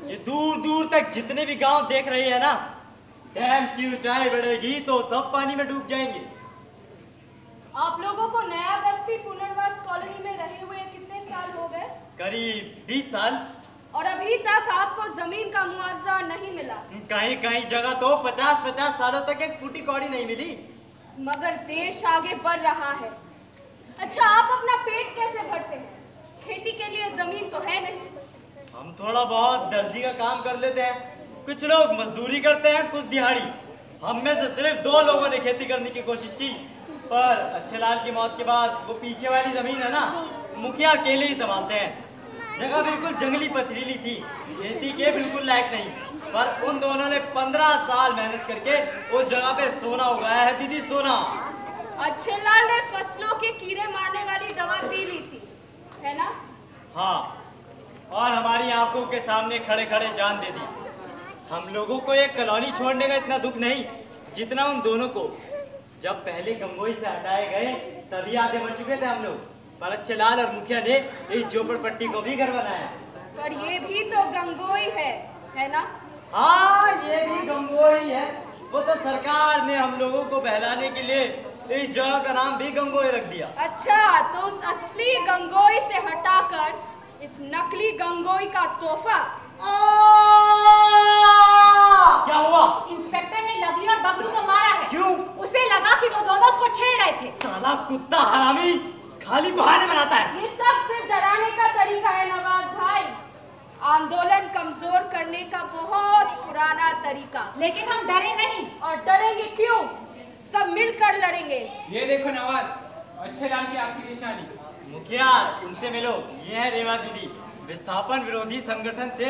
[SPEAKER 6] ये दूर दूर तक जितने भी गांव देख रही है ना, डैम की ऊंचाई बढ़ेगी तो सब पानी में डूब जाएंगे।
[SPEAKER 4] आप लोगों को नया बस्ती पुनर्वास कॉलोनी में रहे हुए कितने साल हो गए?
[SPEAKER 6] करीब 20 साल।
[SPEAKER 4] और अभी तक आपको जमीन का मुआवजा नहीं मिला?
[SPEAKER 6] कहीं कहीं जगह तो 50-50 सालों तक एक फूटी कौड़ी नहीं मिली।
[SPEAKER 4] मगर देश आगे बढ़ रहा है। अच्छा, आप अपना पेट कैसे भरते हैं? खेती के लिए जमीन तो है नहीं।
[SPEAKER 6] हम थोड़ा बहुत दर्जी का काम कर लेते हैं, कुछ लोग मजदूरी करते हैं, कुछ दिहाड़ी। हम में से सिर्फ 2 लोगों ने खेती करने की कोशिश की, पर अच्छे लाल की मौत के बाद वो पीछे वाली जमीन है ना, मुखिया अकेले ही संभालते हैं। जगह बिल्कुल जंगली पथरीली थी, खेती के बिल्कुल लायक नहीं, पर उन दोनों ने 15 साल मेहनत करके उस जगह पे सोना उगाया है दीदी, सोना।
[SPEAKER 4] अच्छे लाल ने फसलों के कीड़े मारने वाली दवा पी ली थी, है ना?
[SPEAKER 6] हाँ, और हमारी आंखों के सामने खड़े खड़े जान दे दी। हम लोगों को ये कॉलोनी छोड़ने का इतना दुख नहीं जितना उन दोनों को। जब पहले गंगोई से हटाए गए तभी आधे मर चुके थे हम लोग, पर अच्छे लाल और मुखिया ने इस झोपड़पट्टी को भी घर बनाया।
[SPEAKER 4] पर ये भी तो गंगोई है ना?
[SPEAKER 6] हाँ, ये भी गंगोई है। वो तो सरकार ने हम लोगों को बहलाने के लिए इस जगह का नाम भी गंगोई रख दिया।
[SPEAKER 4] अच्छा, तो उस असली गंगोई से हटाकर इस नकली गंगोई का तोहफा।
[SPEAKER 6] क्या हुआ?
[SPEAKER 8] इंस्पेक्टर ने लवली और बबलू को मारा है।
[SPEAKER 6] क्यों?
[SPEAKER 8] उसे लगा कि वो दोनों उसको छेड़ रहे थे।
[SPEAKER 6] साला कुत्ता हरामी खाली बहाने बनाता है।
[SPEAKER 4] ये सब सिर्फ डराने का तरीका है नवाज भाई, आंदोलन कमजोर करने का बहुत पुराना तरीका।
[SPEAKER 8] लेकिन हम डरे नहीं।
[SPEAKER 4] और डरेंगे क्यों? सब मिलकर लड़ेंगे।
[SPEAKER 7] ये देखो नवाज, अच्छे लाल की आखिरी निशानी।
[SPEAKER 6] मुखिया, उनसे मिलो, ये है रेवा दीदी। विस्थापन विरोधी संगठन से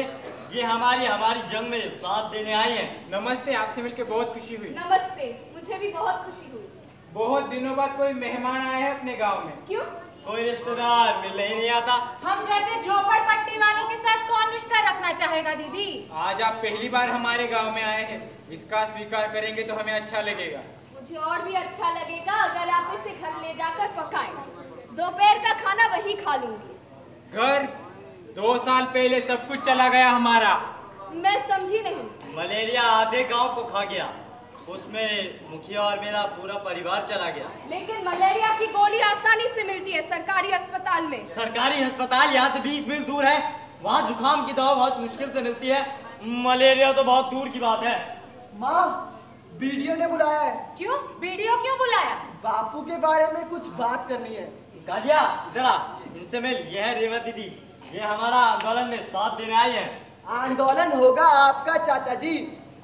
[SPEAKER 6] ये हमारी जंग में साथ देने आई हैं।
[SPEAKER 7] नमस्ते, आपसे मिलकर बहुत खुशी हुई।
[SPEAKER 4] नमस्ते, मुझे भी बहुत खुशी हुई।
[SPEAKER 7] बहुत दिनों बाद कोई मेहमान आया है अपने गांव में।
[SPEAKER 4] क्यों?
[SPEAKER 6] कोई रिश्तेदार मिलने ही नहीं आता।
[SPEAKER 8] हम जैसे झोपड़पट्टी वालों के साथ कौन रिश्ता रखना चाहेगा दीदी?
[SPEAKER 7] आज आप पहली बार हमारे गांव में आए हैं, इसका स्वीकार करेंगे तो हमें अच्छा लगेगा।
[SPEAKER 4] मुझे और भी अच्छा लगेगा अगर आप इसे घर ले जाकर पकाएं। दोपहर का खाना वही खा लूंगी।
[SPEAKER 7] घर 2 साल पहले सब कुछ चला गया हमारा।
[SPEAKER 4] मैं समझी नहीं।
[SPEAKER 6] मलेरिया आधे गांव को खा गया, उसमें मुखिया और मेरा पूरा परिवार चला गया।
[SPEAKER 4] लेकिन मलेरिया की गोली आसानी से मिलती है सरकारी अस्पताल में।
[SPEAKER 6] सरकारी अस्पताल यहाँ से 20 मील दूर है, वहाँ जुकाम की दवा बहुत मुश्किल से मिलती है, मलेरिया तो बहुत दूर की बात है।
[SPEAKER 10] माँ, बीडीओ ने बुलाया है।
[SPEAKER 8] क्यों? बीडीओ क्यों बुलाया?
[SPEAKER 10] बापू के बारे में कुछ बात करनी है।
[SPEAKER 6] कालिया, इधर आ, इनसे मिल। ये है रेवत दीदी, ये हमारा आंदोलन में साथ देने आई है।
[SPEAKER 10] आंदोलन होगा आपका चाचा जी,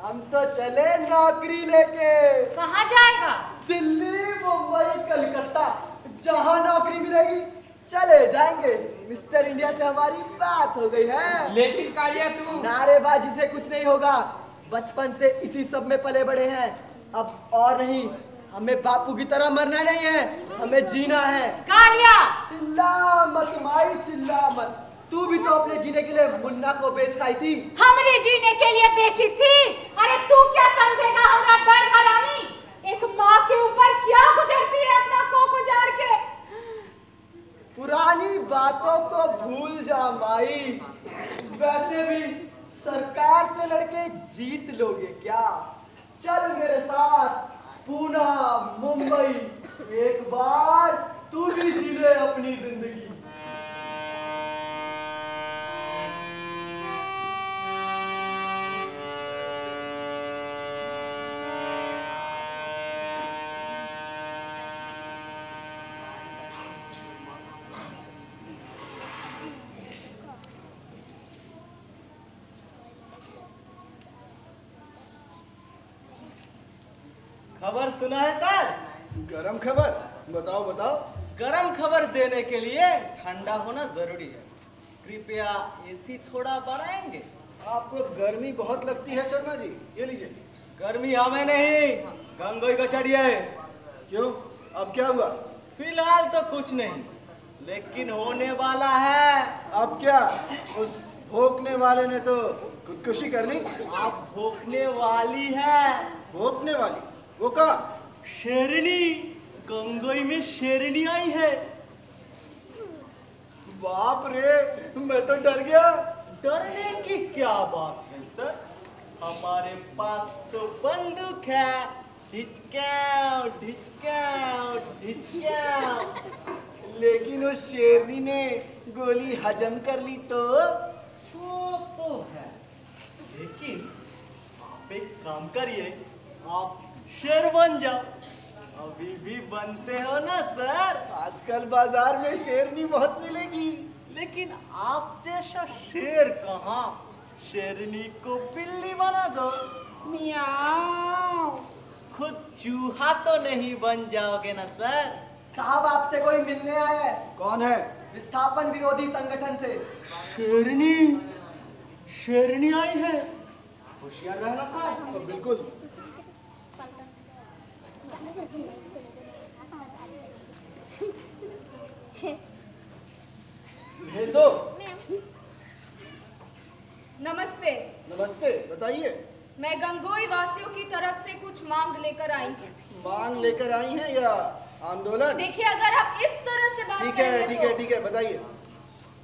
[SPEAKER 10] हम तो चले नौकरी लेके।
[SPEAKER 8] कहाँ जाएगा?
[SPEAKER 10] दिल्ली, मुंबई, कलकत्ता, जहाँ नौकरी मिलेगी चले जाएंगे। मिस्टर इंडिया से हमारी बात हो गई है।
[SPEAKER 7] लेकिन कालिया तू।
[SPEAKER 10] नारेबाजी से कुछ नहीं होगा, बचपन से इसी सब में पले बड़े हैं। अब और नहीं, हमें बापू की तरह मरना नहीं है, हमें जीना है।
[SPEAKER 8] कालिया!
[SPEAKER 10] चिल्ला मत माई, चिल्ला मत। तू भी तो अपने जीने के लिए मुन्ना को बेच खाई थी।
[SPEAKER 8] हमने जीने के लिए बेची थी। अरे तू क्या समझेगा हमारा दर्द हरामी? एक माँ के ऊपर क्या गुजरती है अपना कोक उजाड़ के।
[SPEAKER 10] पुरानी बातों को भूल जा माई। वैसे भी सरकार से लड़के जीत लोगे क्या? चल मेरे साथ पूना, मुंबई, एक बार तू भी जी ले अपनी जिंदगी।
[SPEAKER 5] खबर सुना है सर?
[SPEAKER 10] गरम खबर? बताओ बताओ।
[SPEAKER 5] गरम खबर देने के लिए ठंडा होना जरूरी है। कृपया एसी थोड़ा बढ़ाएंगे।
[SPEAKER 10] आपको गर्मी बहुत लगती है शर्मा जी, ये लीजिए।
[SPEAKER 5] गर्मी हमें नहीं, गंगोई को चढ़िए।
[SPEAKER 10] क्यों, अब क्या हुआ?
[SPEAKER 5] फिलहाल तो कुछ नहीं, लेकिन होने वाला है।
[SPEAKER 10] अब क्या? उस भोंकने वाले ने तो खुदकुशी कर ली।
[SPEAKER 5] आप भोंकने वाली है।
[SPEAKER 10] भोंकने वाली? वो कौन?
[SPEAKER 5] शेरनी, गंगोई में शेरनी आई है।
[SPEAKER 10] बाप रे, मैं तो डर गया।
[SPEAKER 5] डरने की क्या बात है सर, हमारे पास तो बंदूक है। ढिचकाओ ढिचकाओ ढिचकाओ।
[SPEAKER 10] लेकिन उस शेरनी ने गोली हजम कर ली तो?
[SPEAKER 5] सो तो है, लेकिन आप एक काम करिए, आप शेर बन जाओ। अभी भी बनते हो ना सर?
[SPEAKER 10] आजकल बाजार में शेरनी बहुत मिलेगी।
[SPEAKER 5] लेकिन आप जैसा शेर कहाँ? शेरनी को बिल्ली बना दो, मियाओ। खुद चूहा तो नहीं बन जाओगे ना सर?
[SPEAKER 10] साहब, आपसे कोई मिलने आया है। कौन है? विस्थापन विरोधी संगठन से।
[SPEAKER 5] शेरनी, शेरनी आई है। होशियार रहना साहब।
[SPEAKER 10] तो बिल्कुल। भेज दो।
[SPEAKER 4] नमस्ते।
[SPEAKER 10] नमस्ते, बताइए।
[SPEAKER 4] मैं गंगोई वासियों की तरफ से कुछ मांग लेकर आई हूँ।
[SPEAKER 10] मांग लेकर आई हैं या आंदोलन?
[SPEAKER 4] देखिए, अगर आप इस तरह से बात
[SPEAKER 10] ठीक है,
[SPEAKER 4] करेंगे
[SPEAKER 10] ठीक
[SPEAKER 4] तो
[SPEAKER 10] है, ठीक है, बताइए।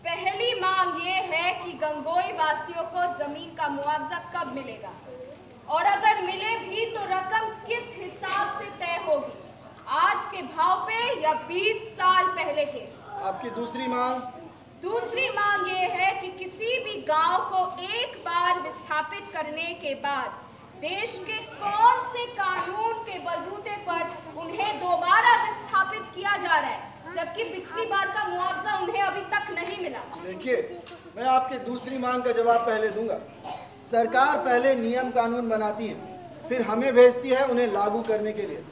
[SPEAKER 4] पहली मांग ये है कि गंगोई वासियों को जमीन का मुआवजा कब मिलेगा, और अगर मिले भी तो रकम किस हिसाब से तय होगी, आज के भाव पे या 20 साल पहले के।
[SPEAKER 10] आपकी दूसरी मांग?
[SPEAKER 4] दूसरी मांग ये है कि किसी भी गांव को एक बार विस्थापित करने के बाद देश के कौन से कानून के बलबूते पर उन्हें दोबारा विस्थापित किया जा रहा है, जबकि पिछली बार का मुआवजा उन्हें अभी तक नहीं मिला।
[SPEAKER 10] देखिए, मैं आपके दूसरी मांग का जवाब पहले दूंगा। सरकार पहले नियम कानून बनाती है, फिर हमें भेजती है उन्हें लागू करने के लिए।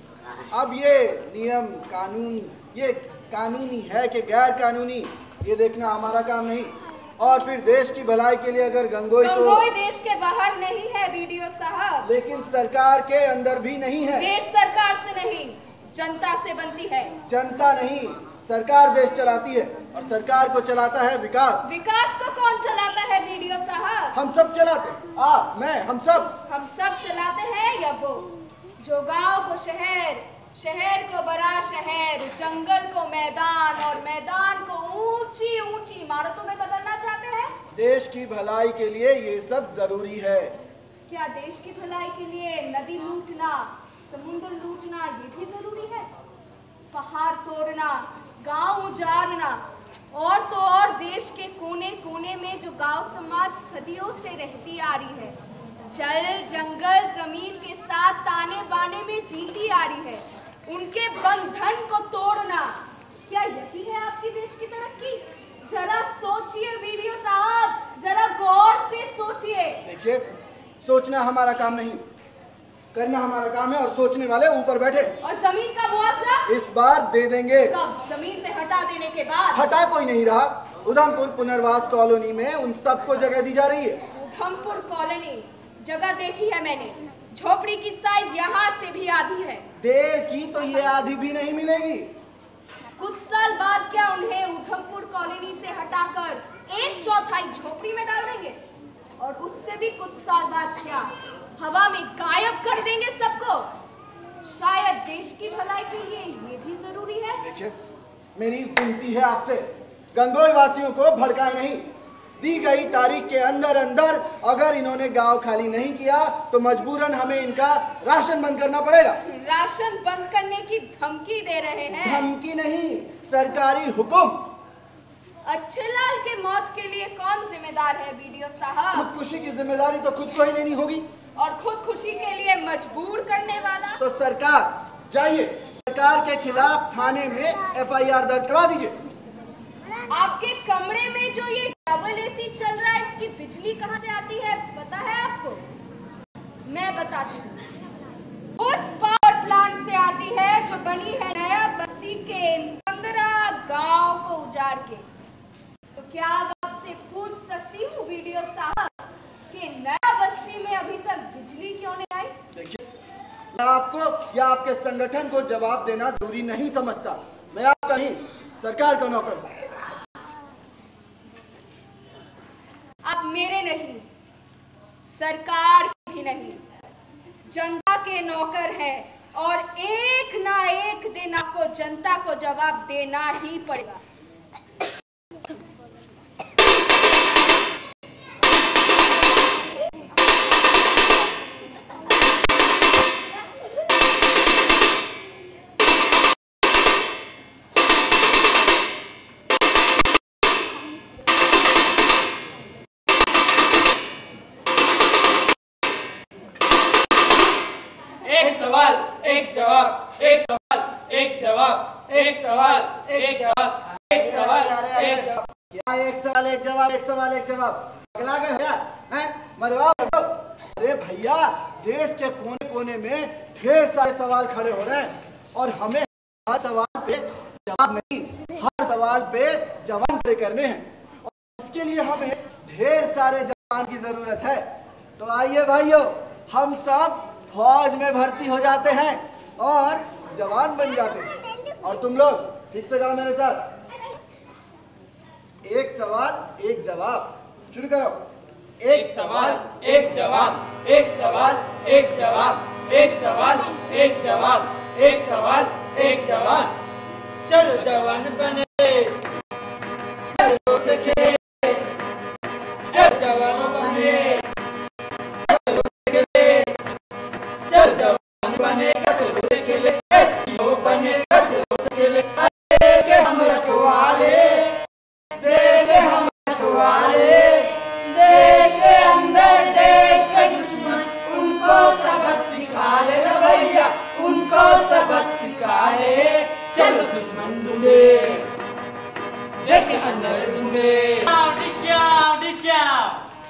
[SPEAKER 10] अब ये नियम कानून, ये कानूनी है कि गैर कानूनी, ये देखना हमारा काम नहीं। और फिर देश की भलाई के लिए अगर गंगोई
[SPEAKER 4] देश के बाहर नहीं है वीडियो साहब,
[SPEAKER 10] लेकिन सरकार के अंदर भी नहीं है।
[SPEAKER 4] देश सरकार से नहीं, जनता से बनती है।
[SPEAKER 10] जनता नहीं, सरकार देश चलाती है और सरकार को चलाता है विकास।
[SPEAKER 4] विकास को कौन चलाता है वीडियो साहब?
[SPEAKER 10] हम सब चलाते, आप, मैं, हम सब
[SPEAKER 4] चलाते हैं या वो जो गांव को शहर, शहर को बड़ा शहर, जंगल को मैदान और मैदान को ऊंची ऊंची इमारतों में बदलना चाहते हैं?
[SPEAKER 10] देश की भलाई के लिए ये सब जरूरी है।
[SPEAKER 4] क्या देश की भलाई के लिए नदी लूटना, समुद्र लूटना ये भी जरूरी है? पहाड़ तोड़ना, गांव उजाड़ना और तो और देश के कोने कोने में जो गांव समाज सदियों से रहती आ रही है, जल जंगल जमीन के साथ ताने बाने में जीती आ रही है, उनके बंधन को तोड़ना, क्या यही है आपकी देश की तरक्की? जरा सोचिए वीडियो साहब, जरा गौर से सोचिए।
[SPEAKER 10] देखिए, सोचना हमारा काम नहीं, करना हमारा काम है और सोचने वाले ऊपर बैठे।
[SPEAKER 4] और जमीन का मुआवजा
[SPEAKER 10] इस बार दे देंगे।
[SPEAKER 4] कब? जमीन से हटा देने के बाद।
[SPEAKER 10] हटा कोई नहीं रहा। उधमपुर पुनर्वास कॉलोनी में उन सबको जगह दी जा रही है।
[SPEAKER 4] उधमपुर कॉलोनी जगह देखी है मैंने, झोपड़ी की साइज यहाँ से भी आधी है।
[SPEAKER 10] देर की तो ये आधी भी नहीं मिलेगी।
[SPEAKER 4] कुछ साल बाद क्या उन्हें उधमपुर कॉलोनी से हटाकर 1/4 झोपड़ी में डाल देंगे? और उससे भी कुछ साल बाद क्या हवा में गायब कर देंगे सबको? शायद देश की भलाई के लिए ये भी जरूरी है।
[SPEAKER 10] देखिए, मेरी विनती है आपसे, गंगोई वासियों को भड़काए नहीं। दी गई तारीख के अंदर अंदर अगर इन्होंने गांव खाली नहीं किया तो मजबूरन हमें इनका राशन बंद करना पड़ेगा।
[SPEAKER 4] राशन बंद करने की धमकी दे रहे हैं?
[SPEAKER 10] धमकी नहीं, सरकारी हुक्म।
[SPEAKER 4] अच्छे लाल के मौत के लिए कौन जिम्मेदार है वीडियो साहब?
[SPEAKER 10] खुदकुशी की जिम्मेदारी तो खुद को ही लेनी होगी।
[SPEAKER 4] और खुदकुशी के लिए मजबूर करने वाला?
[SPEAKER 10] तो सरकार, जाइए सरकार के खिलाफ थाने में FIR दर्ज करवा दीजिए।
[SPEAKER 4] आपके कमरे में जो ये डबल AC चल रहा है, इसकी बिजली कहाँ से आती है पता है आपको? मैं बताती हूँ। उस पावर प्लांट से आती है जो बनी है नया बस्ती के 15 गांव को उजाड़ के। तो क्या आपसे पूछ सकती हूँ वीडियो साहब कि नया बस्ती में अभी तक बिजली क्यों नहीं आई?
[SPEAKER 10] देखिए, मैं आपको या आपके संगठन को जवाब देना जरूरी नहीं समझता। मैं आपका नहीं, सरकार का नौकर हूँ।
[SPEAKER 4] आप मेरे नहीं, सरकार भी नहीं, जनता के नौकर हैं और एक ना एक दिन आपको जनता को जवाब देना ही पड़ेगा।
[SPEAKER 11] एक सवाल एक जवाब, एक सवाल एक जवाब, एक सवाल एक जवाब, एक सवाल एक जवाब।
[SPEAKER 10] क्या एक सवाल एक जवाब, एक सवाल एक जवाब? अगला गए भैया, हैं मरवाओ। अरे भैया, देश के कोने कोने में ढेर सारे सवाल खड़े हो रहे हैं और हमें हर सवाल पे जवाब नहीं, हर सवाल पे जवान खड़े करने हैं और इसके लिए हमें ढेर सारे जवान की जरूरत है। तो आइए भाइयों, हम सब फौज में भर्ती हो जाते हैं और जवान बन जाते हैं। और तुम लोग ठीक से गाओ मेरे साथ, एक सवाल एक जवाब। शुरू करो।
[SPEAKER 11] एक सवाल एक जवाब, एक सवाल एक जवाब, एक सवाल एक जवाब, एक सवाल एक जवाब। चलो जवान बने, चलो से खेले, चल जवान बने, चलो से खेले, चल जवान बने, चलो से खेले, SEO बने, चलो से खेले। देखे हम रखवाले, देखे हम रखवाले, देश के अंदर देश के दुश्मन, उनको सबक सिखा ले रे भैया, उनको सबक सिखा ले। चलो दुश्मन ढूंढे, देश के अंदर ढूंढे।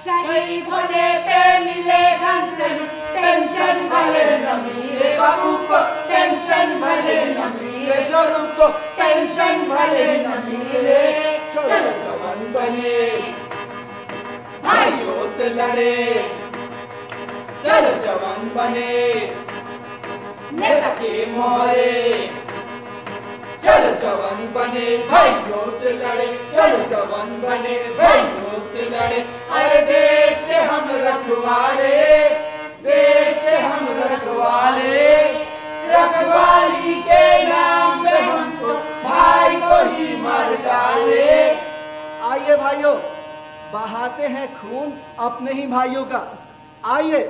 [SPEAKER 11] शहीद होने पे मिले धन से पेंशन भले न मिले बाबू को, पेंशन भले न मिले जोरू को, पेंशन भले न मिले। चलो जवान बने, से लड़े, चल जवान बने नेता के मोहरे, चल जवान बने भाइयों से लड़े, चल जवान बने भाइयों से लड़े। अरे देश के हम रखवाले, देश के हम रखवाले, रखवाली के नाम पे हमको भाई को ही मार डाले।
[SPEAKER 10] आइए भाइयों, बहाते हैं खून अपने ही भाइयों का, आइए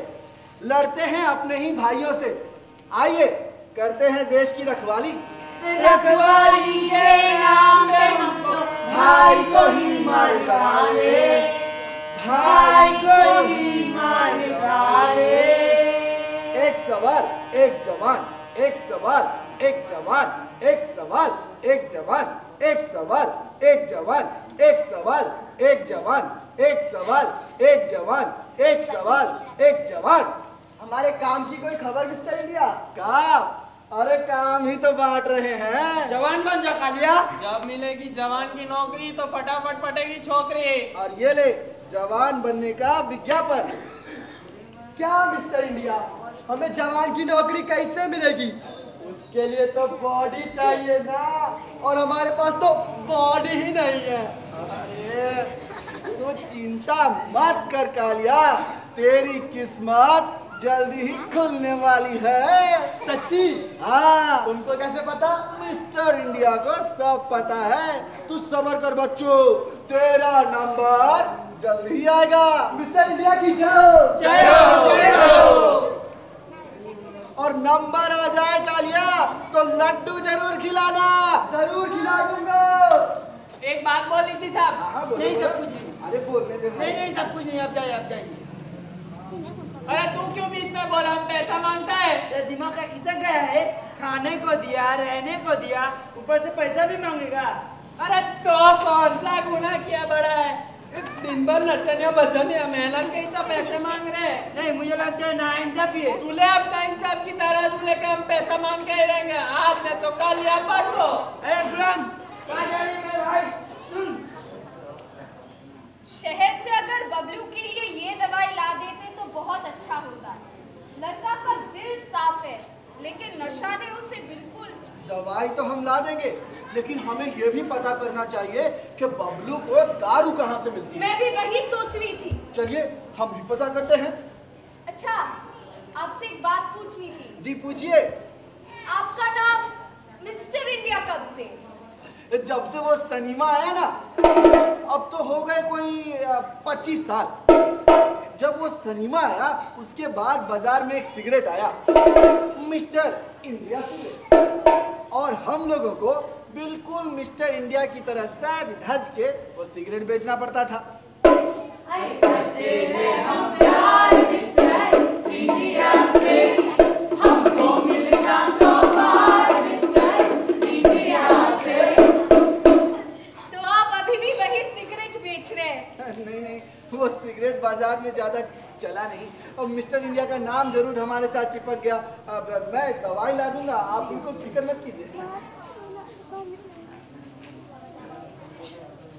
[SPEAKER 10] लड़ते हैं अपने ही भाइयों से, आइए करते हैं देश की रखवाली।
[SPEAKER 11] रखवाली के नाम पे हमको भाई को ही मार डाले, भाई को ही मार डाले।
[SPEAKER 10] एक सवाल एक जवान, एक सवाल एक जवान, एक सवाल एक जवान, एक सवाल एक जवान, एक सवाल एक जवान, एक सवाल एक जवान, एक सवाल एक जवान। हमारे काम की कोई खबर मिस्टर इंडिया? काम? अरे काम ही तो बांट रहे हैं।
[SPEAKER 7] जवान बन जा कालिया, जब मिलेगी जवान की नौकरी तो फटाफट पटेगी छोकरी।
[SPEAKER 10] और ये ले जवान बनने का विज्ञापन।
[SPEAKER 2] क्या मिस्टर इंडिया, हमें जवान की नौकरी कैसे मिलेगी? उसके लिए तो बॉडी चाहिए ना, और हमारे पास तो बॉडी ही नहीं है।
[SPEAKER 10] अरे तू चिंता मत कर कालिया, तेरी किस्मत जल्दी ही खुलने वाली है।
[SPEAKER 2] सच्ची?
[SPEAKER 10] हाँ।
[SPEAKER 2] तुमको कैसे पता?
[SPEAKER 10] मिस्टर इंडिया को सब पता है। तू सब्र कर बच्चों, तेरा नंबर जल्द ही आएगा।
[SPEAKER 2] मिस्टर इंडिया की जय हो,
[SPEAKER 11] जय हो।
[SPEAKER 10] और नंबर आ जाए कालिया तो लड्डू जरूर खिलाना।
[SPEAKER 2] जरूर खिला दूंगा।
[SPEAKER 7] एक बात बोली थी साहब।
[SPEAKER 10] हाँ बोलो,
[SPEAKER 7] नहीं
[SPEAKER 10] बोलो।
[SPEAKER 7] सब कुछ नहीं।
[SPEAKER 10] अरे बोलने दे भाई।
[SPEAKER 7] नहीं सब कुछ नहीं, अब जाइए अब जाइए। अरे तू क्यों बीच में बोला, हम पैसा मांगता है?
[SPEAKER 5] ये दिमाग का खिसक गया है, खाने को दिया, रहने को दिया, ऊपर से पैसा भी मांगेगा।
[SPEAKER 7] अरे तो कौन सा गुनाह किया बड़ा है? दिन भर नचने बचने मेहनत के ही तो पैसे मांग रहे हैं।
[SPEAKER 5] नहीं मुझे लगता है नाइंसाफी है।
[SPEAKER 7] दूल्हे अब नाइंसाफ की तराजू लेके हम पैसा मांग के रहेंगे, आज ने तो कल या परसों।
[SPEAKER 5] अरे गुलाम कहाँ जा रही है मेरे भाई? सुन,
[SPEAKER 4] शहर से अगर बबलू के लिए ये दवाई ला देते तो बहुत अच्छा होता। लड़का का दिल साफ है, लेकिन नशा ने उसे बिल्कुल।
[SPEAKER 10] दवाई तो हम ला देंगे, लेकिन हमें ये भी पता करना चाहिए कि बबलू को दारू कहाँ से मिलती है।
[SPEAKER 4] मैं भी वही सोच रही थी।
[SPEAKER 10] चलिए हम भी पता करते हैं।
[SPEAKER 4] अच्छा, आपसे एक बात पूछनी थी।
[SPEAKER 10] जी पूछिए।
[SPEAKER 4] आपका नाम मिस्टर इंडिया कब से?
[SPEAKER 10] जब से वो सनीमा आया ना, अब तो हो गए कोई 25 साल। जब वो सनीमा आया उसके बाद बाजार में एक सिगरेट आया, मिस्टर इंडिया सिगरेट, और हम लोगों को बिल्कुल मिस्टर इंडिया की तरह सज धज के वो सिगरेट बेचना पड़ता था।
[SPEAKER 11] करते हैं हम प्यार मिस्टर इंडिया से, हमको मिलता सौ बार मिस्टर इंडिया से।
[SPEAKER 4] तो आप अभी भी वही सिगरेट बेच रहे हैं?
[SPEAKER 10] नहीं, वो सिगरेट बाजार में ज्यादा चला नहीं, और मिस्टर इंडिया का नाम जरूर हमारे साथ चिपक गया। अब मैं दवाई ला दूंगा, आप बिल्कुल फिक्र मत कीजिए।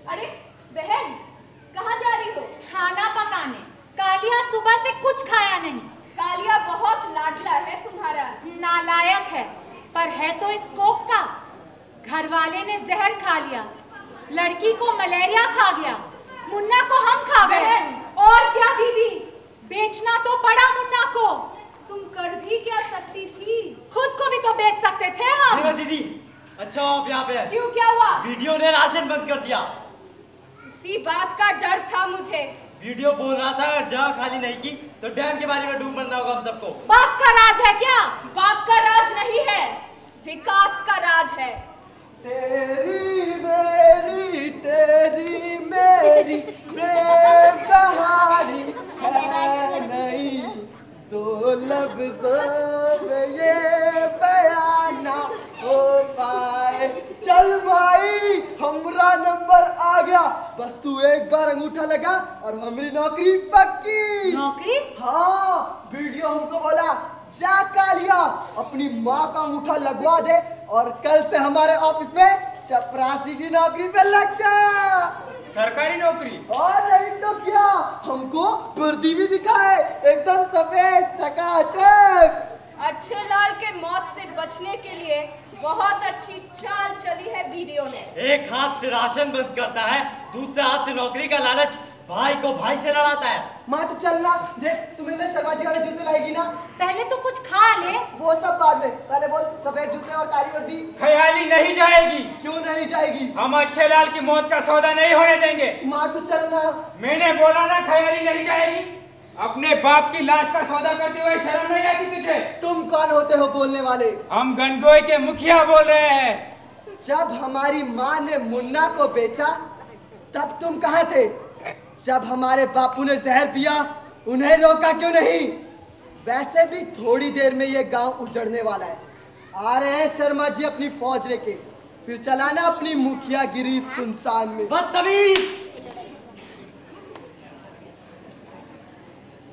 [SPEAKER 4] अरे बहन, कहाँ जा रही हो?
[SPEAKER 8] खाना पकाने। कालिया सुबह से कुछ खाया नहीं।
[SPEAKER 4] कालिया बहुत लाडला है तुम्हारा।
[SPEAKER 8] नालायक है, पर है तो इस कोक का। घर वाले ने जहर खा लिया, लड़की को मलेरिया खा गया, मुन्ना को हम खा गए। और क्या दीदी, बेचना तो पड़ा मुन्ना को।
[SPEAKER 4] तुम कर भी क्या सकती थी?
[SPEAKER 8] खुद को भी तो बेच सकते थे हम।
[SPEAKER 6] दीदी अच्छा आप यहाँ पे?
[SPEAKER 4] क्यों, क्या हुआ?
[SPEAKER 6] वीडियो ने राशन बंद कर दिया।
[SPEAKER 4] इसी बात का डर था मुझे।
[SPEAKER 6] वीडियो बोल रहा था अगर जगह खाली नहीं की तो डैम के बारे में डूब बनना होगा हम सबको।
[SPEAKER 8] बाप का राज है क्या?
[SPEAKER 4] बाप का राज नहीं है, विकास का राज है।
[SPEAKER 10] तेरी मेरी प्रेम कहानी है नहीं, दो लफ्ज़ों में ये बयान ना हो पाए। चल भाई, हमरा नंबर आ गया, बस तू एक बार अंगूठा लगा और हमारी नौकरी पक्की।
[SPEAKER 8] नौकरी?
[SPEAKER 10] हाँ, वीडियो हमको बोला जा कालिया अपनी माँ का अंगूठा लगवा दे और कल से हमारे ऑफिस में चपरासी की नौकरी पे लग जा।
[SPEAKER 7] सरकारी नौकरी।
[SPEAKER 10] और नहीं तो क्या, हमको वर्दी भी दिखाए, एकदम सफेद चकाचक।
[SPEAKER 4] अच्छे लाल के मौत से बचने के लिए बहुत अच्छी चाल चली है वीडियो ने।
[SPEAKER 6] एक हाथ से राशन बंद करता है, दूसरे हाथ से नौकरी का लालच भाई को भाई से लड़ाता है।
[SPEAKER 10] माँ तो चलना, देख तू मेरे लिए शर्मा जी वाले जूते लाएगी ना।
[SPEAKER 8] पहले तो कुछ खा ले।
[SPEAKER 10] वो सब बाद में, पहले बोल सफेद जूते और काली वर्दी।
[SPEAKER 7] ख्याली नहीं जाएगी।
[SPEAKER 10] क्यों नहीं जाएगी?
[SPEAKER 7] हम अच्छे लाल की मौत का सौदा नहीं होने देंगे।
[SPEAKER 10] माँ तो चलना।
[SPEAKER 7] मैंने बोला ना ख्याली नहीं जाएगी। अपने बाप की लाश का सौदा करते हुए शर्म नहीं आती तुझे?
[SPEAKER 10] तुम कौन होते हो बोलने वाले?
[SPEAKER 7] हम गंगोई के मुखिया बोल रहे हैं।
[SPEAKER 10] जब हमारी माँ ने मुन्ना को बेचा तब तुम कहाँ थे? जब हमारे बापू ने जहर पिया उन्हें रोका क्यों नहीं? वैसे भी थोड़ी देर में ये गांव उजड़ने वाला है। आ रहे हैं शर्मा जी अपनी फौज लेके, फिर चलाना अपनी मुखियागिरी सुनसान में।
[SPEAKER 6] बदतमीज!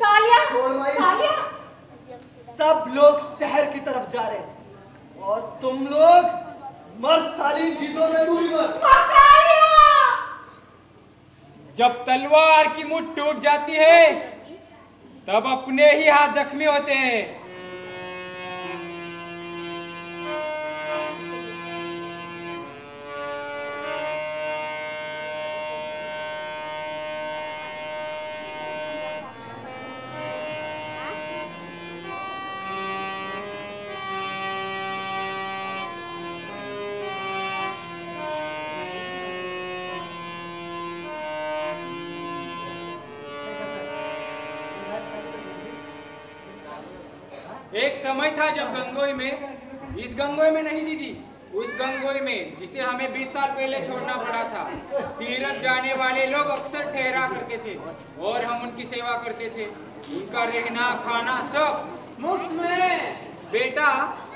[SPEAKER 8] तालिया!
[SPEAKER 10] तालिया! सब लोग शहर की तरफ जा रहे हैं और तुम लोग मर्द सालीन गीतों में पूरी मत।
[SPEAKER 7] जब तलवार की मुठ टूट जाती है तब अपने ही हाथ जख्मी होते हैं। एक समय था जब गंगोई में, इस गंगोई में नहीं दीदी, उस गंगोई में जिसे हमें 20 साल पहले छोड़ना पड़ा था, तीरथ जाने वाले लोग अक्सर ठहरा करते थे और हम उनकी सेवा करते थे। उनका रहना खाना सब मुफ्त में। बेटा,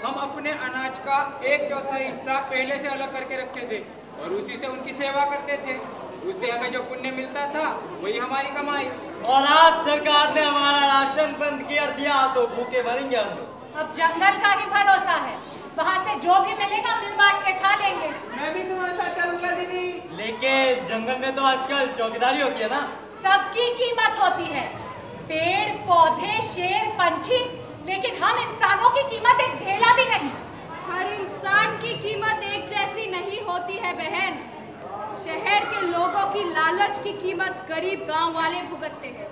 [SPEAKER 7] हम अपने अनाज का 1/4 हिस्सा पहले से अलग करके रखते थे और उसी से उनकी सेवा करते थे। उससे हमें जो पुण्य मिलता था वही हमारी कमाई।
[SPEAKER 6] और आज सरकार ने हमारा राशन बंद कर दिया तो भूखे मरेंगे हम।
[SPEAKER 8] अब जंगल का ही भरोसा है, वहाँ से जो भी मिलेगा मिल बांट के खा लेंगे।
[SPEAKER 11] मैं भी तुम्हारे साथ चलूंगा दीदी।
[SPEAKER 6] लेकिन जंगल में तो आजकल चौकीदारी होती है ना।
[SPEAKER 8] सबकी कीमत होती है, पेड़ पौधे शेर पंछी, लेकिन हम इंसानों की कीमत एक ढेला भी नहीं।
[SPEAKER 4] हर इंसान की कीमत एक जैसी नहीं होती है बहन। शहर के लोगों की लालच की कीमत गरीब गांव वाले भुगतते हैं।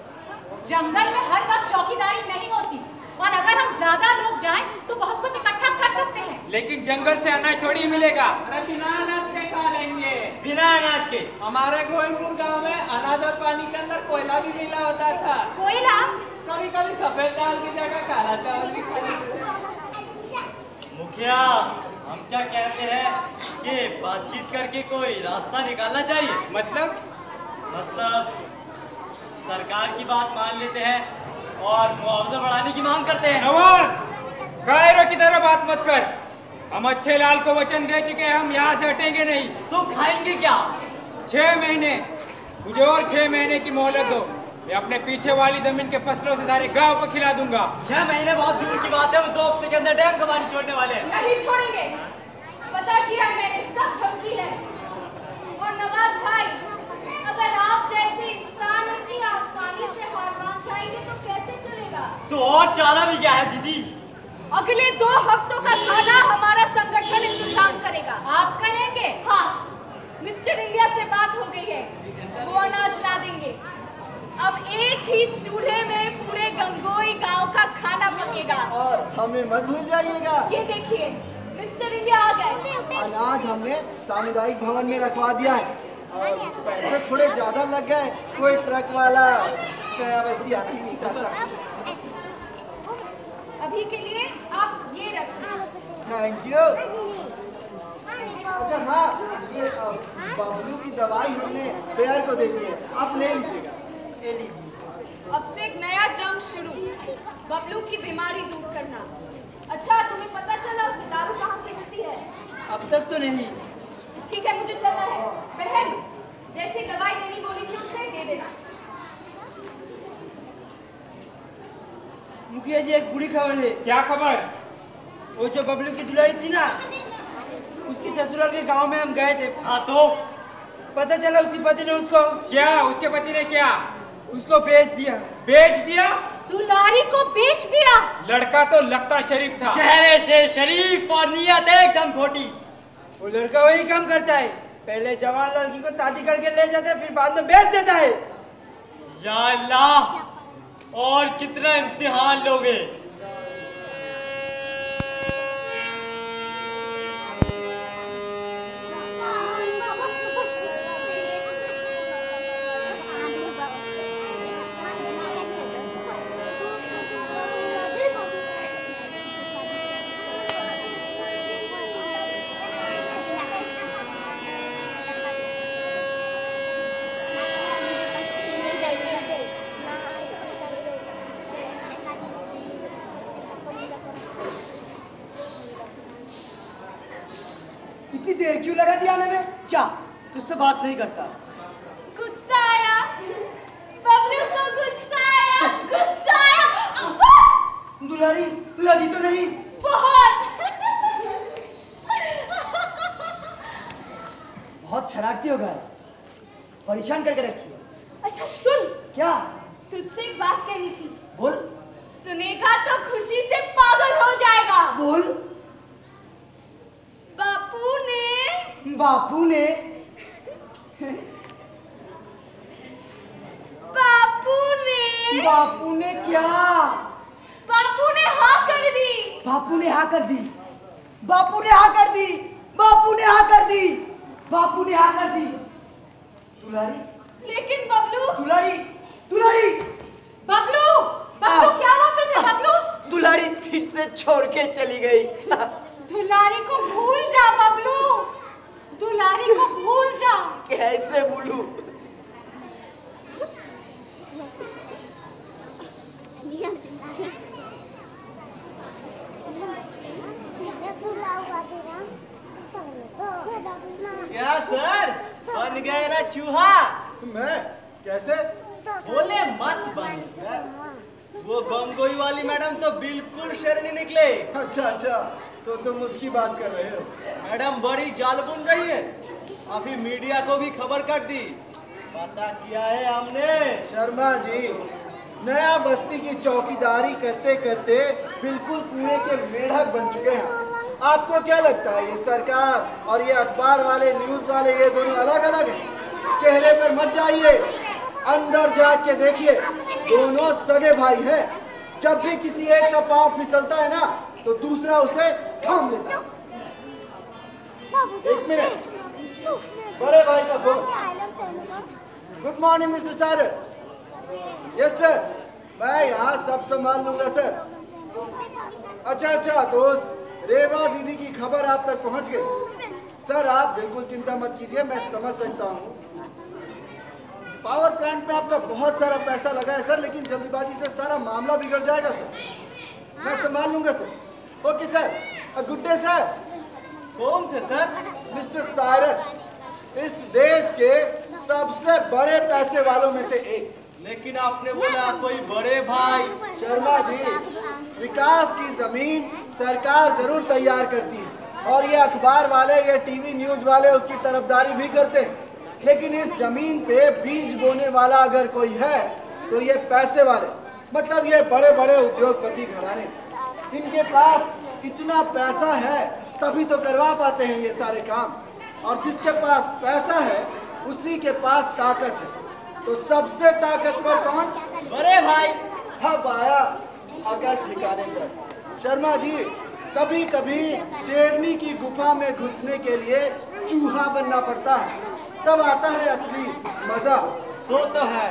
[SPEAKER 8] जंगल में हर वक्त चौकीदारी नहीं होती और अगर हम ज्यादा लोग जाएं तो बहुत कुछ इकट्ठा कर सकते हैं।
[SPEAKER 7] लेकिन जंगल से अनाज थोड़ी मिलेगा।
[SPEAKER 11] अरे बिना अनाज के खा लेंगे।
[SPEAKER 6] बिना अनाज के?
[SPEAKER 11] हमारे गोविंदपुर गांव में अनाज और पानी के अंदर कोयला भी मिला होता था।
[SPEAKER 8] कोयला?
[SPEAKER 11] कभी कभी सफेद चावल की जगह काला चावल भी खा लेते।
[SPEAKER 6] मुखिया, हम क्या कहते हैं कि बातचीत करके कोई रास्ता निकालना चाहिए। मतलब सरकार की बात मान लेते हैं और मुआवजा बढ़ाने की मांग करते हैं।
[SPEAKER 7] नवाज, कायरों की तरह बात मत कर। हम अच्छे लाल को वचन दे चुके हैं, हम यहाँ से हटेंगे नहीं।
[SPEAKER 6] तो खाएंगे क्या?
[SPEAKER 7] 6 महीने, मुझे और 6 महीने की मोहलत दो। मैं अपने पीछे वाली जमीन के फसलों से सारे गांव को खिला दूंगा।
[SPEAKER 6] 6 महीने बहुत दूर की बात है, वो 2 हफ्ते के अंदर डैम का पानी छोड़ने वाले हैं।
[SPEAKER 4] नहीं छोड़ेंगे, पता किया मैंने, सब धमकी है। और नवाज भाई, अगर आप जैसे इंसान इतनी आसानी से हार मान जाएंगे तो कैसे चलेगा?
[SPEAKER 6] तो और चारा भी क्या है दीदी?
[SPEAKER 4] अगले 2 हफ्तों का खाना हमारा संगठन इंतजाम करेगा।
[SPEAKER 8] आप करेंगे?
[SPEAKER 4] हाँ, मिस्टर इंडिया से बात हो गई है, वो अनाज ला देंगे। अब एक ही चूल्हे में पूरे गंगोई गांव का खाना पकेगा।
[SPEAKER 10] और हमें मत भूल जाइएगा।
[SPEAKER 4] ये देखिए, मिस्टर इंडिया आ गए।
[SPEAKER 10] अनाज हमने सामुदायिक भवन में रखवा दिया है और पैसे थोड़े ज्यादा लग गए। कोई ट्रक वाला गया बस्ती आना ही नहीं चाहता।
[SPEAKER 4] अभी के लिए आप ये रखें।
[SPEAKER 10] Thank you. अच्छा हाँ, ये बबलू की दवाई हमने पेयर को दे दी है, आप ले लीजिएगा।
[SPEAKER 4] अब से एक नया जंग शुरू, बबलू की बीमारी दूर करना। अच्छा, तुम्हें पता चला उसे दारू कहाँ से मिलती है?
[SPEAKER 11] अब तक तो नहीं।
[SPEAKER 4] ठीक है, मुझे चलना है। बहन, जैसी दवाई देनी बोली थी उसे दे देना।
[SPEAKER 11] मुखिया जी, एक बुरी खबर है।
[SPEAKER 7] क्या खबर?
[SPEAKER 11] वो जो बबलू की दुलारी थी ना, उसकी ससुराल के गांव में हम गए थे।
[SPEAKER 6] हाँ तो
[SPEAKER 11] पता चला उसकी पति ने उसको
[SPEAKER 7] क्या उसके पति ने क्या
[SPEAKER 11] उसको बेच दिया।
[SPEAKER 7] बेच दिया?
[SPEAKER 8] दुलारी को बेच दिया?
[SPEAKER 7] लड़का तो लगता शरीफ था।
[SPEAKER 6] चेहरे से शरीफ और नियत एकदम खोटी।
[SPEAKER 11] वो लड़का वही काम करता है, पहले जवान लड़की को शादी करके ले जाता है, फिर बाद में बेच देता है।
[SPEAKER 6] या अल्लाह, और कितना इम्तिहान लोगे।
[SPEAKER 5] इतनी देर क्यों लगा दी आने में? चा, तुझसे बात नहीं करता।
[SPEAKER 4] गुस्सा आया, बबलू को गुस्सा आया, गुस्सा आया।
[SPEAKER 5] दुलारी लगी तो नहीं?
[SPEAKER 4] बहुत
[SPEAKER 5] बहुत शरारती हो गया, परेशान करके रखी है।
[SPEAKER 4] अच्छा सुन,
[SPEAKER 5] क्या?
[SPEAKER 4] तुझसे एक बात कहनी थी।
[SPEAKER 5] बोल।
[SPEAKER 4] सुनेगा तो खुशी से पागल हो जाएगा।
[SPEAKER 5] बोल।
[SPEAKER 4] बापू ने
[SPEAKER 5] बापू ने बापू ने क्या?
[SPEAKER 4] बापू ने हाँ कर दी।
[SPEAKER 5] बापू ने हाँ कर दी। बापू ने हाँ कर दी। बापू ने हाँ कर दी। बापू ने हाँ कर दी। दुलारी।
[SPEAKER 4] लेकिन बबलू।
[SPEAKER 5] दुलारी, दुलारी।
[SPEAKER 8] बबलू, बबलू क्या हुआ तुझे बबलू?
[SPEAKER 5] दुलारी फिर से छोड़ के चली गई।
[SPEAKER 8] दुलारी को भूल जा बबलू, दुलारी को भूल जा।
[SPEAKER 5] कैसे भूलूं?
[SPEAKER 6] क्या सर, बन गए ना चूहा?
[SPEAKER 10] मैं कैसे?
[SPEAKER 6] बोले मत बन सर, वो गंगोई वाली मैडम तो बिल्कुल शेरनी निकले।
[SPEAKER 10] अच्छा अच्छा, तो तुम उसकी बात कर रहे हो?
[SPEAKER 6] मैडम बड़ी जाल बुन रही है, अभी मीडिया को भी खबर कर दी, पता किया है हमने।
[SPEAKER 10] शर्मा जी, नया बस्ती की चौकीदारी करते करते बिल्कुल कुएं के मेढक बन चुके हैं। आपको क्या लगता है ये सरकार और ये अखबार वाले, न्यूज वाले, ये दोनों अलग अलग हैं? चेहरे पर मत जाइए, अंदर जाके देखिए, दोनों सगे भाई हैं। जब भी किसी एक का पांव फिसलता है ना, तो दूसरा उसे थाम लेता है। एक मिनट, बड़े भाई का phone. Good morning mister Cyrus. Yes sir, मैं यहाँ सब संभाल लूंगा सर। अच्छा अच्छा दोस्त, रेवा दीदी की खबर आप तक पहुँच गई? सर आप बिल्कुल चिंता मत कीजिए, मैं समझ सकता हूँ। पावर प्लांट में आपका बहुत सारा पैसा लगा है सर, लेकिन जल्दबाजी से सारा मामला बिगड़ जाएगा सर। मैं संभाल लूंगा sir. Okay sir, good day sir.
[SPEAKER 6] कौन थे सर?
[SPEAKER 10] मिस्टर साइरस, इस देश के सबसे बड़े पैसे वालों में से एक।
[SPEAKER 6] लेकिन आपने बोला कोई बड़े भाई।
[SPEAKER 10] शर्मा जी, विकास की जमीन सरकार जरूर तैयार करती है और ये अखबार वाले, ये टीवी न्यूज वाले उसकी तरफदारी भी करते हैं, लेकिन इस जमीन पे बीज बोने वाला अगर कोई है तो ये पैसे वाले, मतलब ये बड़े बड़े उद्योगपति घराने। इनके पास इतना पैसा है तभी तो करवा पाते हैं ये सारे काम, और जिसके पास पैसा है उसी के पास ताकत है। तो सबसे ताकतवर कौन?
[SPEAKER 6] बड़े भाई।
[SPEAKER 10] अब आया अगर ठिकाने पर। शर्मा जी, कभी कभी शेरनी की गुफा में घुसने के लिए चूहा बनना पड़ता है, तब आता है असली मजा।
[SPEAKER 6] सो तो है,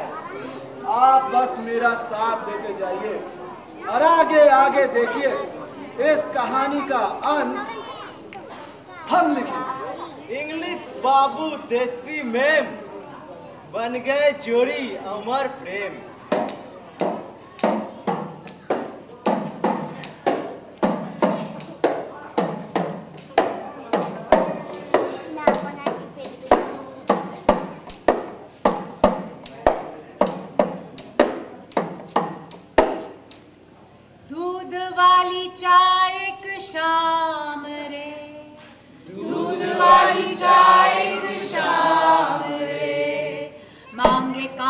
[SPEAKER 10] आप बस मेरा साथ देते जाइए और आगे आगे देखिए, इस कहानी का अंत हम लिखेंगे।
[SPEAKER 6] इंग्लिश बाबू देसी मेम, बन गए जोड़ी अमर प्रेम।
[SPEAKER 8] दूध वाली चाय एक शाम रे, दूध वाली चाय एक शाम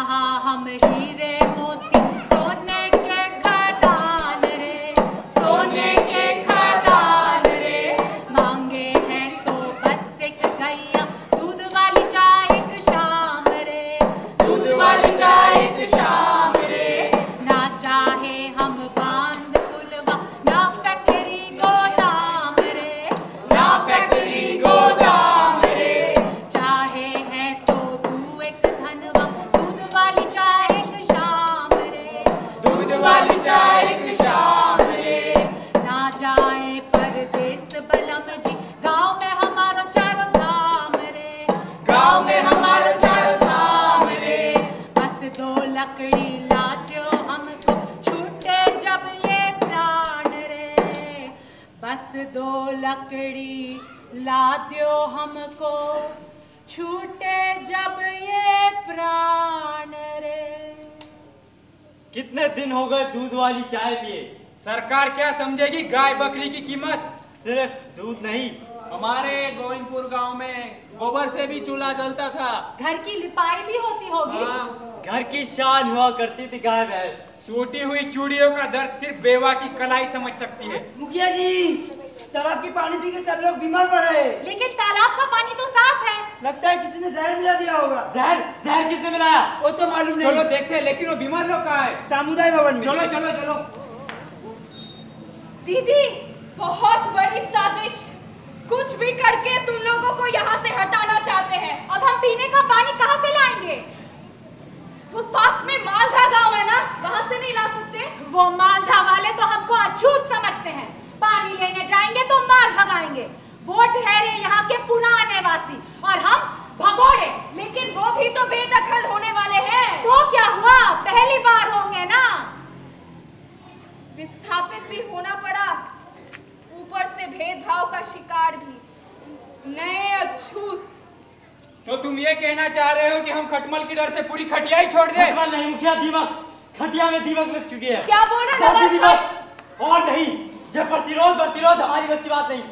[SPEAKER 8] जहाँ हम हीरे मोती सोने के खदान रे, सोने के खदान रे, मांगे हैं तो बस एक गैया दूध वाली चाय एक शाम रे, दूध वाली चाय एक शाम रे, ना चाहे हम बांध पुलवा ना फैक्ट्री गोदाम रे, ना फैक्ट्री गोदाम रे, चाहे है तो तू एक धनवा दूध वाली चाय एक शाम रे, दूध वाली चाय एक शाम रे, ना जाए परदेस बलम जी गाँव में हमारो चारों धाम रे, गाँव में हमारो चारों धाम रे, बस दो लकड़ी लाद्यो हमको छूटे जब ये प्राण रे, बस दो लकड़ी लाद्यो हमको छूटे जब ये प्राण रे।
[SPEAKER 6] कितने दिन हो गए दूध वाली चाय पिए?
[SPEAKER 7] सरकार क्या समझेगी गाय बकरी की कीमत?
[SPEAKER 6] सिर्फ दूध नहीं,
[SPEAKER 9] हमारे गोविंदपुर गांव में गोबर से भी चूल्हा जलता था।
[SPEAKER 8] घर की लिपाई भी होती होगी।
[SPEAKER 6] घर की शान हुआ करती थी गाय भैंस।
[SPEAKER 7] टूटी हुई चूड़ियों का दर्द सिर्फ बेवा की कलाई समझ सकती है।
[SPEAKER 5] मुखिया जी, तालाब की पानी पी के सब लोग बीमार पड़ रहे हैं।
[SPEAKER 8] लेकिन तालाब का पानी तो साफ है।
[SPEAKER 5] लगता है किसी ने जहर मिला दिया होगा।
[SPEAKER 6] जहर? जहर किसने मिलाया?
[SPEAKER 5] वो तो मालूम नहीं।
[SPEAKER 7] चलो देखते हैं, लेकिन वो बीमार लोग कहाँ है?
[SPEAKER 5] सामुदायिक भवन में।
[SPEAKER 7] चलो चलो चलो।
[SPEAKER 4] दीदी, बहुत बड़ी साजिश, कुछ भी करके तुम लोगों को यहाँ से हटाना चाहते हैं।
[SPEAKER 8] अब हम पीने का पानी कहाँ से लाएंगे?
[SPEAKER 4] वो पास में मालधा गांव है ना, वहाँ से नहीं ला सकते?
[SPEAKER 8] वो मालधा वाले तो हमको अछूत समझते हैं। पानी लेने जाएंगे तो मार भगाएंगे। वो ठहरे यहाँ के पुराने वासी और हम भगोड़े।
[SPEAKER 4] लेकिन वो भी तो बेदखल होने वाले हैं।
[SPEAKER 8] तो क्या हुआ, पहली बार होंगे ना।
[SPEAKER 4] विस्थापित भी होना पड़ा, ऊपर से भेदभाव का शिकार भी, नए अछूत।
[SPEAKER 7] तो तुम ये कहना चाह रहे हो कि हम खटमल की डर से पूरी खटिया ही छोड़ दे?
[SPEAKER 6] खटमल नहीं मुखिया, दीमक। खटिया में दीमक लग चुकी है।
[SPEAKER 4] क्या बोल रहे हो?
[SPEAKER 6] और नहीं, ये प्रतिरोध हमारी बस की बात नहीं।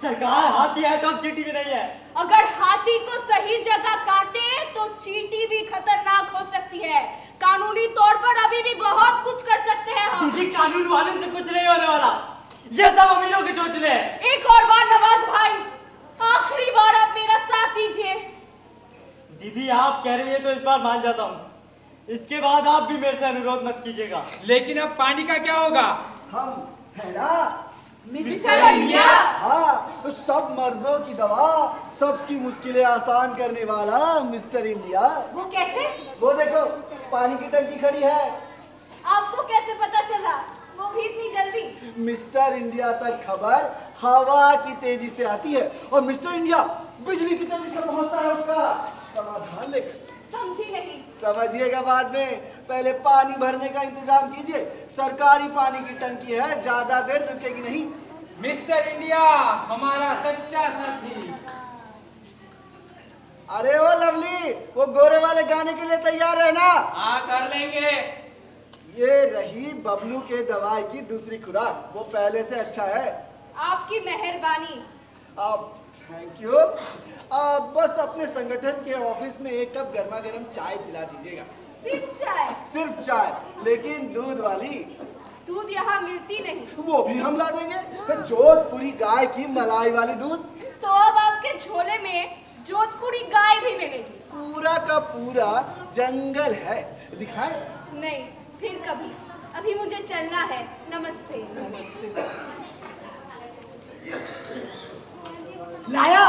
[SPEAKER 6] सरकार हाथी है तो अब चींटी भी नहीं है।
[SPEAKER 4] अगर हाथी को सही जगह काटे तो चींटी भी खतरनाक हो सकती है। कानूनी तौर पर अभी भी बहुत कुछ कर सकते हैं हम।
[SPEAKER 6] दीदी, कानून वालों से कुछ नहीं होने वाला। ये सब अमीरों के चोचले हैं।
[SPEAKER 4] एक और बार नवाज भाई, आखिरी बार आप मेरा साथ दीजिए।
[SPEAKER 6] दीदी, आप कह रही है तो इस बार मान जाता हूँ। इसके बाद आप भी मेरे से अनुरोध मत कीजिएगा।
[SPEAKER 7] लेकिन अब पानी का क्या होगा?
[SPEAKER 10] हम है ना
[SPEAKER 4] मिस्टर इंडिया।
[SPEAKER 10] हाँ, सब मर्जों की दवा, सबकी मुश्किलें आसान करने वाला मिस्टर इंडिया।
[SPEAKER 8] वो कैसे?
[SPEAKER 10] वो देखो, पानी की टंकी खड़ी है।
[SPEAKER 4] आपको कैसे पता चला? वो भी इतनी जल्दी?
[SPEAKER 10] मिस्टर इंडिया तक खबर हवा की तेजी से आती है और मिस्टर इंडिया बिजली की तेजी से पहुंचता है। उसका समाधान लेकर।
[SPEAKER 4] समझी नहीं।
[SPEAKER 10] समझिएगा बाद में, पहले पानी भरने का इंतजाम कीजिए। सरकारी पानी की टंकी है, ज्यादा देर रुकेगी नहीं।
[SPEAKER 7] मिस्टर इंडिया हमारा सच्चा साथी।
[SPEAKER 10] अरे वो लवली, वो गोरे वाले गाने के लिए तैयार है ना?
[SPEAKER 9] हाँ, कर लेंगे।
[SPEAKER 10] ये रही बबलू के दवाई की दूसरी खुराक, वो पहले से अच्छा है।
[SPEAKER 4] आपकी मेहरबानी।
[SPEAKER 10] अब थैंक यू। बस अपने संगठन के ऑफिस में एक कप गर्मा गर्म चाय पिला दीजिएगा।
[SPEAKER 4] सिर्फ चाय?
[SPEAKER 10] सिर्फ चाय, लेकिन दूध वाली।
[SPEAKER 4] दूध यहाँ मिलती नहीं।
[SPEAKER 10] वो भी हम ला देंगे, जोधपुरी गाय की मलाई वाली दूध।
[SPEAKER 4] तो अब आपके झोले में जोधपुरी गाय भी मिलेगी।
[SPEAKER 10] पूरा का पूरा जंगल है, दिखाएं?
[SPEAKER 4] नहीं, फिर कभी। अभी मुझे चलना है। नमस्ते।
[SPEAKER 5] लाया?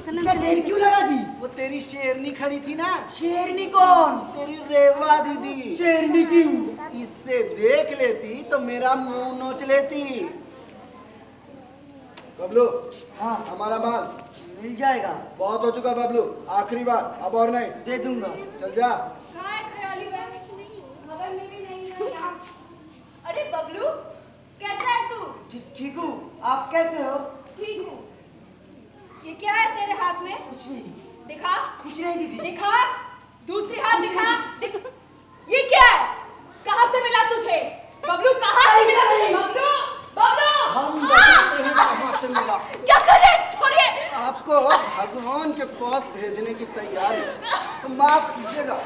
[SPEAKER 5] क्या देर क्यों लगा दी?
[SPEAKER 10] वो तेरी शेरनी खड़ी थी ना।
[SPEAKER 5] शेरनी कौन?
[SPEAKER 10] तेरी रेवा दीदी।
[SPEAKER 5] शेरनी क्यों?
[SPEAKER 10] इससे देख लेती तो मेरा मुंह नोच लेती। बबलू,
[SPEAKER 5] हाँ,
[SPEAKER 10] हमारा माल
[SPEAKER 5] मिल जाएगा।
[SPEAKER 10] बहुत हो चुका बबलू, आखिरी बार, अब और नहीं।
[SPEAKER 5] दे दूंगा।
[SPEAKER 10] चल जा।
[SPEAKER 4] कहाँ है ख्याली बहन? मगर मेरी नहीं है यहाँ। अरे बबलू, कैसा है तू?
[SPEAKER 5] ठीक हूँ, आप कैसे हो?
[SPEAKER 4] ठीक हूँ। ये क्या है तेरे हाथ में?
[SPEAKER 5] कुछ नहीं।
[SPEAKER 4] दिखा।
[SPEAKER 5] कुछ नहीं दीदी।
[SPEAKER 4] दिखा, दूसरी हाथ दिखा। ये क्या है? कहाँ से मिला तुझे? बबलू, कहाँ से मिला तुझे? बबलू, बबलू!
[SPEAKER 10] हम से मिला।
[SPEAKER 4] क्या करें? छोड़िए।
[SPEAKER 10] आपको भगवान के पास भेजने की तैयारी। तो माफ कीजिएगा,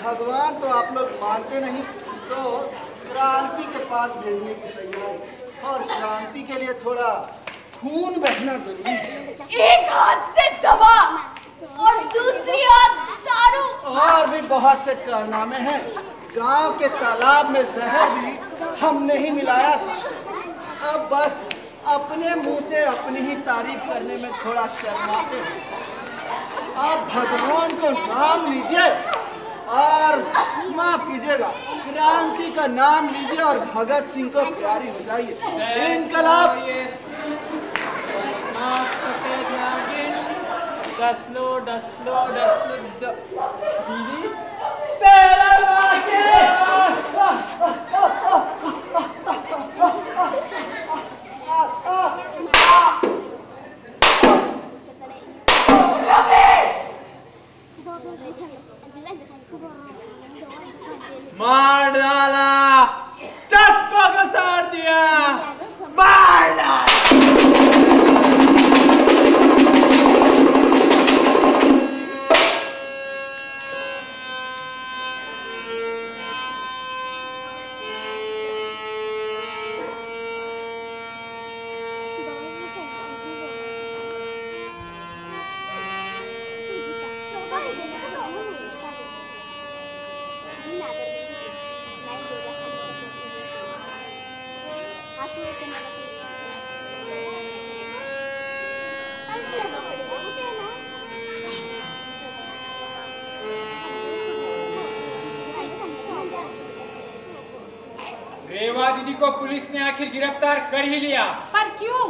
[SPEAKER 10] भगवान तो आप लोग मानते नहीं, तो क्रांति के पास भेजने की तैयारी। और क्रांति के लिए थोड़ा खून बहना जरूरी है।
[SPEAKER 4] एक हाथ से दवा और दूसरी हाथ दारू।
[SPEAKER 10] और भी बहुत से कारनामे हैं। गांव के तालाब में जहर भी हमने ही मिलाया था। अब बस अपने मुंह से अपनी ही तारीफ करने में थोड़ा शर्माते हैं। आप भगवान को नाम लीजिए और माफ कीजिएगा, क्रांति का नाम लीजिए और भगत सिंह को प्यारी हो जाइए। इनकलाब
[SPEAKER 9] डसलो डसलो डसलो दीदी तेरा मार डाला, चक्का कसार दिया, मार डाला। रेवा दीदी को पुलिस ने आखिर गिरफ्तार कर ही लिया।
[SPEAKER 6] पर क्यों?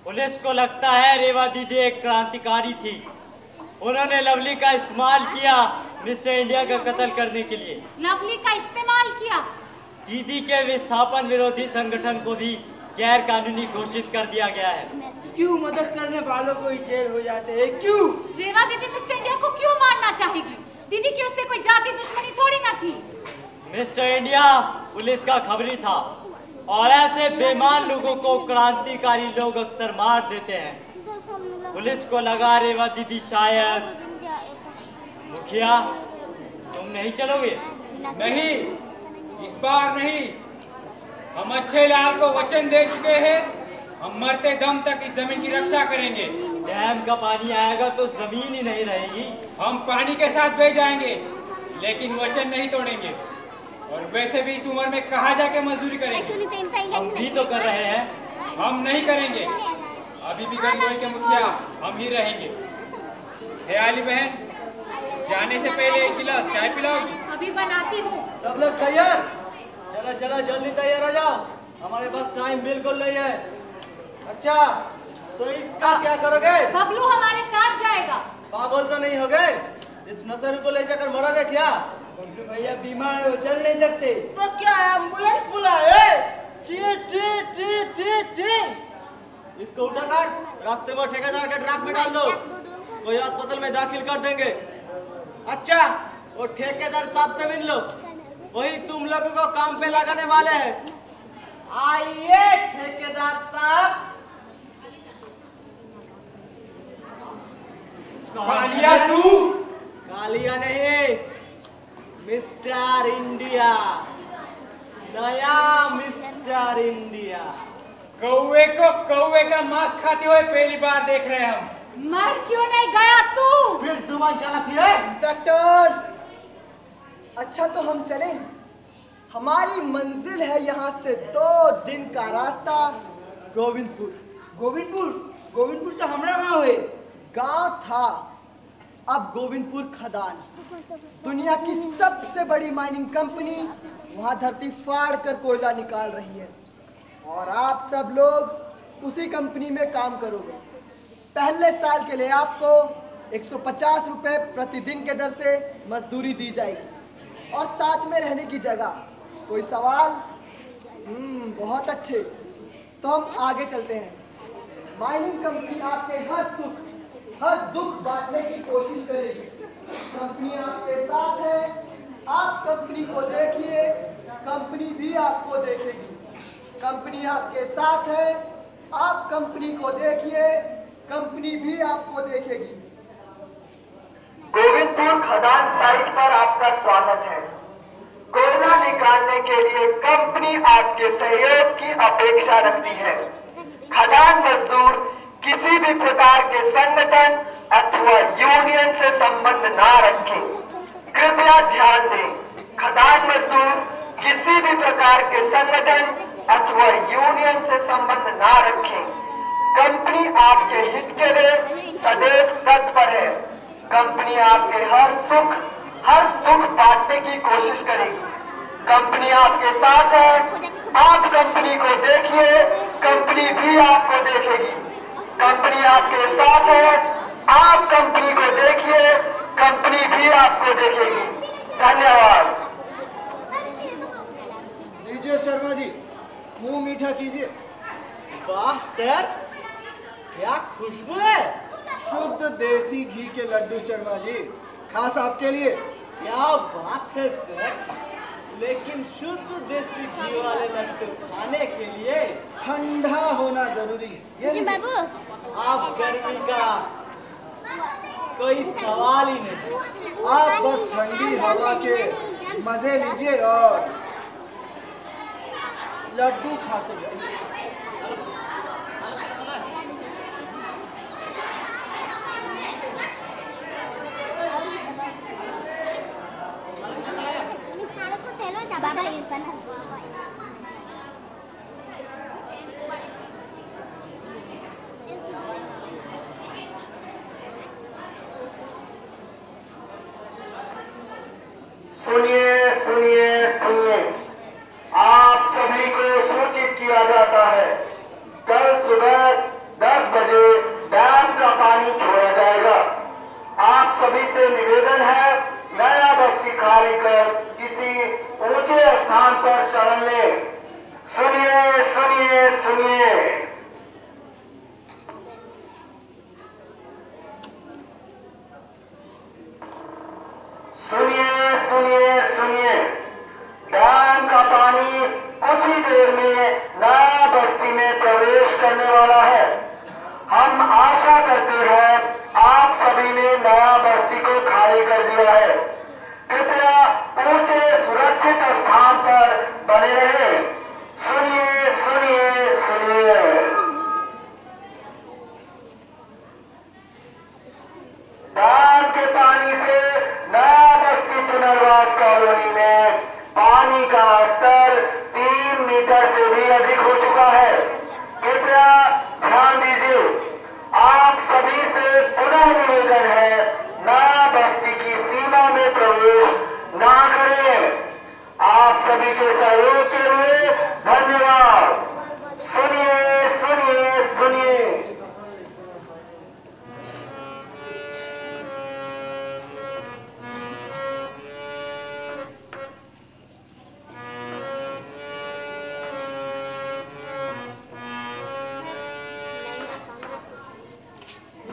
[SPEAKER 6] पुलिस को लगता है रेवा दीदी एक क्रांतिकारी थी। उन्होंने लवली का इस्तेमाल किया मिस्टर इंडिया का कत्ल करने के लिए।
[SPEAKER 8] लवली का इस्तेमाल किया?
[SPEAKER 6] दीदी के विस्थापन विरोधी संगठन को भी गैर कानूनी घोषित कर दिया गया है।
[SPEAKER 5] क्यों मदद करने वालों को ही जेल हो जाते हैं? क्यों?
[SPEAKER 8] रेवा दीदी मिस्टर इंडिया को क्यों मारना चाहेगी? दीदी की उससे कोई जाति दुश्मनी थोड़ी ना थी।
[SPEAKER 6] मिस्टर इंडिया पुलिस का खबरी था और ऐसे बेईमान लोगों को क्रांतिकारी लोग अक्सर मार देते हैं। पुलिस को लगा रेवा दीदी शायद। मुखिया तुम नहीं चलोगे?
[SPEAKER 7] नहीं, इस बार नहीं। हम अच्छे लाल को वचन दे चुके हैं, हम मरते दम तक इस जमीन की रक्षा करेंगे।
[SPEAKER 6] डैम का पानी आएगा तो जमीन ही नहीं रहेगी।
[SPEAKER 7] हम पानी के साथ बह जाएंगे, लेकिन वचन नहीं तोड़ेंगे। और वैसे भी इस उम्र में कहाँ जाके मजदूरी करेंगे?
[SPEAKER 6] हम भी तो कर रहे हैं।
[SPEAKER 7] हम नहीं करेंगे। अभी भी गंगोई के मुखिया हम ही रहेंगे। दयाली बहन, जाने से पहले एक गिलास चाय पिलाओगी?
[SPEAKER 8] अभी बनाती हूँ।
[SPEAKER 10] सब लोग तैयार? चला चला जल्दी तैयार हो जाओ, हमारे पास टाइम बिल्कुल नहीं है। अच्छा, तो इसका क्या करोगे?
[SPEAKER 8] बबलू हमारे साथ जाएगा।
[SPEAKER 10] पागल तो नहीं हो गए? इस नशेड़ी को ले जाकर मरोगे क्या?
[SPEAKER 5] बबलू भैया बीमार हो, चल नहीं सकते।
[SPEAKER 10] तो क्या एम्बुलेंस बुलाए? T T T T T. इसको उठाकर रास्ते में ठेकेदार के ट्रक में डाल दो, कोई अस्पताल में दाखिल कर देंगे। अच्छा, वो ठेकेदार साहब से मिल लो, वही तुम लोगों को काम पे लगाने वाले हैं। आइए ठेकेदार साहब।
[SPEAKER 7] कालिया तू?
[SPEAKER 10] कालिया नहीं, मिस्टर इंडिया, नया मिस्टर इंडिया।
[SPEAKER 7] कौवे को कौवे का मांस खाते हुए पहली बार देख रहे हैं हम।
[SPEAKER 8] मर क्यों नहीं गया तू?
[SPEAKER 10] फिर जुबान चलाती है? इंस्पेक्टर, अच्छा तो हम चलें। हमारी मंजिल है यहाँ से 2 दिन का रास्ता, गोविंदपुर।
[SPEAKER 5] गोविंदपुर? गोविंदपुर तो हमारा गांव है।
[SPEAKER 10] गांव था, अब गोविंदपुर खदान। दुनिया की सबसे बड़ी माइनिंग कंपनी वहाँ धरती फाड़ कर कोयला निकाल रही है और आप सब लोग उसी कंपनी में काम करोगे। पहले साल के लिए आपको 150 रुपए प्रतिदिन के दर से मजदूरी दी जाएगी और साथ में रहने की जगह। कोई सवाल? बहुत अच्छे, तो हम आगे चलते हैं। माइनिंग कंपनी आपके हर सुख हर दुख बांटने की कोशिश करेगी। कंपनी आपके साथ है, आप कंपनी को देखिए, कंपनी भी आपको देखेगी। कंपनी आपके साथ है, आप कंपनी को देखिए, कंपनी भी आपको देखेगी।
[SPEAKER 12] गोविंदपुर खदान साइट पर आपका स्वागत है। कोयला निकालने के लिए कंपनी आपके सहयोग की अपेक्षा रखती है। खदान मजदूर किसी भी प्रकार के संगठन अथवा यूनियन से संबंध ना रखें। कृपया ध्यान दें, खदान मजदूर किसी भी प्रकार के संगठन अथवा यूनियन से संबंध ना रखें। कंपनी आपके हित के लिए सदैव तत्पर है। कंपनी आपके हर सुख हर दुख बांटने की कोशिश करेगी। कंपनी आपके साथ है। आप कंपनी को देखिए, कंपनी भी आपको देखेगी। कंपनी आपके साथ है। आप कंपनी को देखिए, कंपनी भी आपको देखेगी। धन्यवाद।
[SPEAKER 10] लीजिए शर्मा जी, मुंह मीठा कीजिए। वाह सर, क्या खुशबू है। शुद्ध देसी घी के लड्डू शर्मा जी, खास आपके लिए।
[SPEAKER 13] क्या बात है सर, लेकिन शुद्ध देसी घी वाले लड्डू खाने के लिए
[SPEAKER 10] ठंडा होना जरूरी है। ये
[SPEAKER 13] बाबू, आप गर्मी का कोई सवाल ही नहीं।
[SPEAKER 10] आप बस ठंडी हवा के मजे लीजिए और लड्डू खाते जाइए।
[SPEAKER 12] सुनिए सुनिए सुनिए, आप सभी को सूचित किया जाता है, कल सुबह 10 बजे डैम का पानी छोड़ा जाएगा। आप सभी से निवेदन है, नया बस्ती खाली कर किसी ऊंचे स्थान पर शरण ले। सुनिए सुनिए सुनिए। सुनिए सुनिए सुनिए, डैम का पानी कुछ ही देर में नया बस्ती में प्रवेश करने वाला है। हम आशा करते हैं आप सभी ने नया बस्ती को खाली कर दिया है। कृपया ऊंचे सुरक्षित स्थान पर बने रहें। सुनिए सुनिए सुनिए। डैम के पानी से नया बस्ती पुनर्वास कॉलोनी में पानी का स्तर 3 मीटर से भी अधिक हो चुका है। कृपया ध्यान दीजिए। आप सभी से पुनः निवेदन है, नया बस्ती की सीमा में प्रवेश ना करें। आप सभी के सहयोग के लिए धन्यवाद। सुनिए सुनिए सुनिए।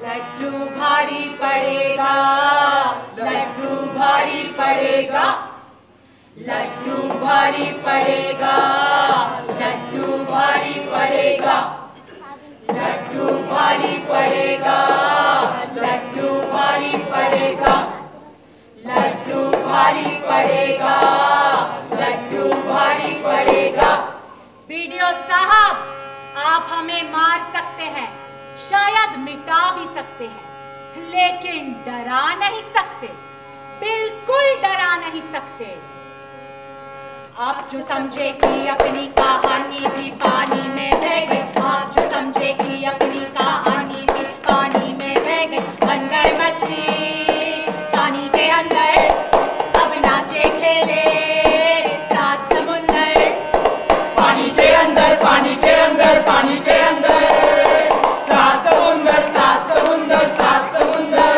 [SPEAKER 14] लड्डू भारी पड़ेगा, लड्डू भारी पड़ेगा, लड्डू भारी पड़ेगा, लड्डू भारी पड़ेगा, लड्डू भारी पड़ेगा, लड्डू भारी पड़ेगा, लड्डू भारी पड़ेगा, लड्डू भारी पड़ेगा।
[SPEAKER 8] बीडीओ साहब, आप हमें मार सकते हैं, शायद मिटा भी सकते हैं, लेकिन डरा नहीं सकते, बिल्कुल डरा नहीं सकते।
[SPEAKER 14] आप जो समझे कि अपनी कहानी भी पानी में बह गई, आप जो समझे कि अपनी कहानी भी पानी में बह गई, बन गए मछली पानी के अंदर, अब नाचे खेले सात समुंदर।
[SPEAKER 11] पानी के अंदर, पानी के अंदर, पानी के अंदर, सात समुंदर, सात समुंदर, सात समुंदर।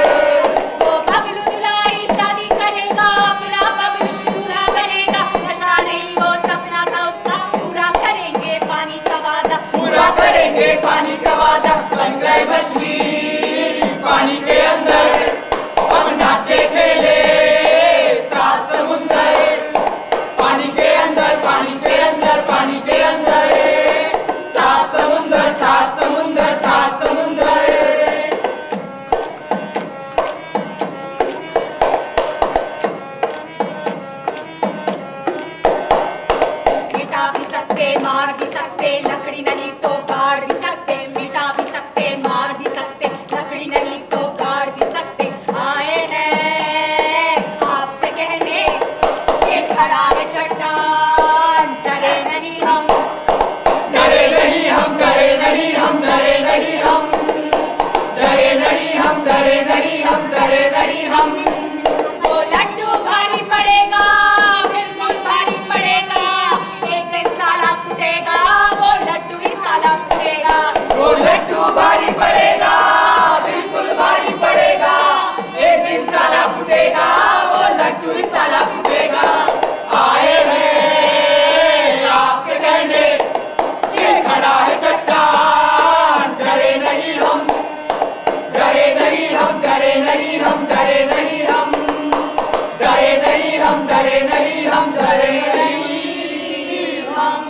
[SPEAKER 14] वो बबलू दुल्हाई शादी करेगा, अपना बबलू दूल्हा बनेगा, नशा नहीं वो सपना था उसका, पूरा करेंगे पानी का वादा,
[SPEAKER 11] पूरा करेंगे पानी का वादा, बन गए मछली पानी के अंदर।
[SPEAKER 14] सकते, मार भी सकते, लकड़ी नहीं तो गाड़ भी सकते, मिटा भी सकते, मार भी सकते, लकड़ी नहीं तो गाड़ भी सकते। आए हैं आपसे कहने ये खड़ा है चट्टान, डरे नहीं हम,
[SPEAKER 11] डरे नहीं हम, डरे नहीं हम, डरे नहीं हम, डरे नहीं हम, डरे नहीं हम, डरे नहीं हम।
[SPEAKER 14] वो लड्डू भारी पड़ेगा, बिल्कुल भारी पड़ेगा, एक दिन साला फूटेगा, वो लड्डू ही साला फूटेगा।
[SPEAKER 11] वो लड्डू भारी पड़ेगा, बिल्कुल भारी पड़ेगा, एक दिन साला फूटेगा, वो लड्डू ही साला फूटेगा। आए हैं आपसे कहने ये खड़ा है चट्टान, डरे नहीं हम, डरे नहीं हम, डरे नहीं हम, डरे नहीं हम, डरे नहीं हम, डरे नहीं हम, डरे नहीं हम।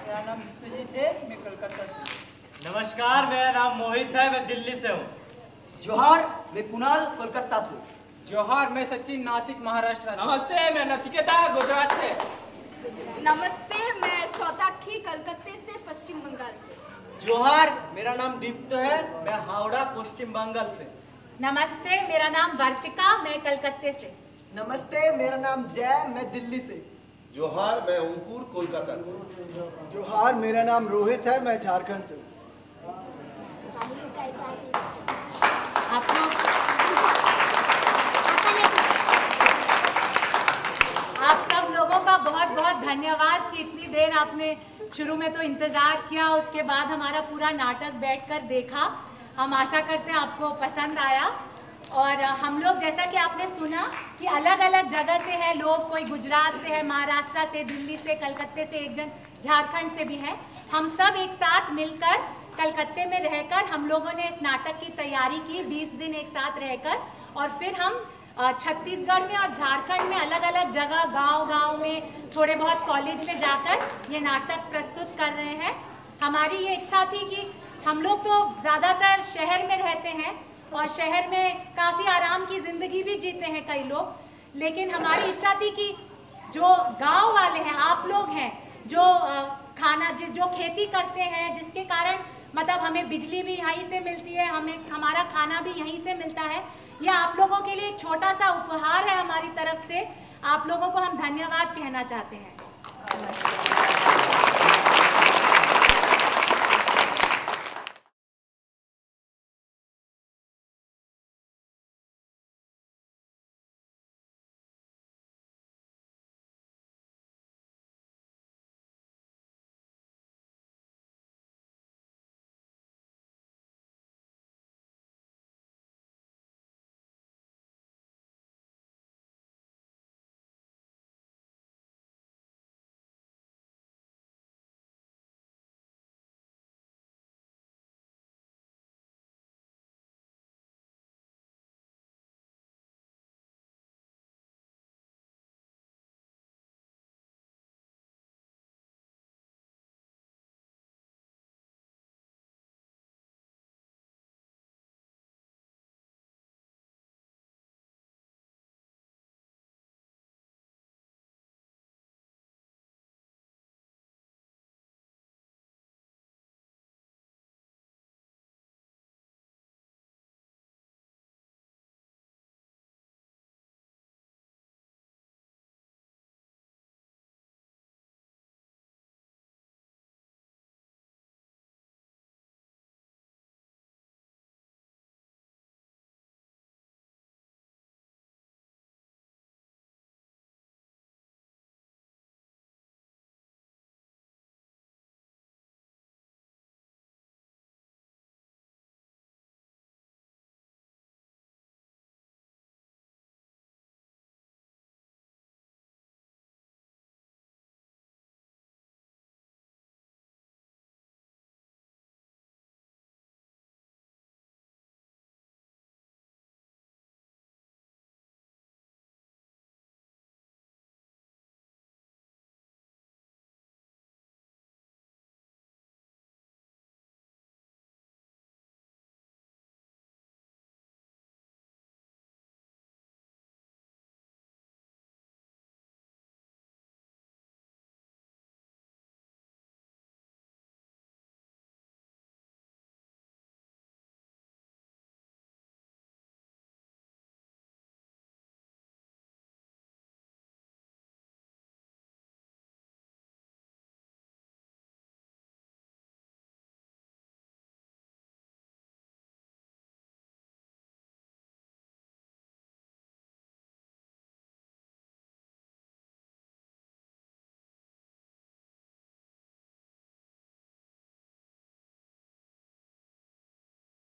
[SPEAKER 6] मेरा नाम विश्वजीत है, मैं कोलकाता से। नमस्कार, मेरा नाम मोहित है, मैं दिल्ली से हूँ।
[SPEAKER 5] जोहार, मैं कुणाल कोलकाता से।
[SPEAKER 9] जोहार, मैं सचिन नासिक महाराष्ट्र से। नमस्ते, मैं नचिकेता गुजरात से।
[SPEAKER 4] नमस्ते, मैं शौताक्षी कलकत्ते से पश्चिम बंगाल से।
[SPEAKER 13] जोहार, मेरा नाम दीप्त है, मैं हावड़ा पश्चिम बंगाल से।
[SPEAKER 8] नमस्ते, मेरा नाम वर्तिका, मैं कलकत्ते से।
[SPEAKER 10] नमस्ते, मेरा नाम जय, मैं दिल्ली से।
[SPEAKER 3] जोहार, मैं अंकुर कोलकाता से।
[SPEAKER 10] जोहार, मेरा नाम रोहित है, मैं झारखंड से।
[SPEAKER 8] आप सब लोगों का बहुत बहुत धन्यवाद कि इतनी देर आपने शुरू में तो इंतज़ार किया, उसके बाद हमारा पूरा नाटक बैठकर देखा। हम आशा करते हैं आपको पसंद आया। और हम लोग जैसा कि आपने सुना कि अलग अलग जगह से है लोग, कोई गुजरात से है, महाराष्ट्र से, दिल्ली से, कलकत्ते से, एक जन झारखंड से भी है। हम सब एक साथ मिलकर कलकत्ते में रहकर हम लोगों ने इस नाटक की तैयारी की, 20 दिन एक साथ रहकर, और फिर हम छत्तीसगढ़ में और झारखंड में अलग अलग जगह, गांव-गांव में, थोड़े बहुत कॉलेज में जाकर ये नाटक प्रस्तुत कर रहे हैं। हमारी ये इच्छा थी कि हम लोग तो ज़्यादातर शहर में रहते हैं और शहर में काफ़ी आराम की ज़िंदगी भी जीते हैं कई लोग, लेकिन हमारी इच्छा थी कि जो गांव वाले हैं, आप लोग हैं, जो जो खेती करते हैं, जिसके कारण मतलब हमें बिजली भी यहीं से मिलती है, हमारा खाना भी यहीं से मिलता है, यह आप लोगों के लिए एक छोटा सा उपहार है हमारी तरफ से। आप लोगों को हम धन्यवाद कहना चाहते हैं।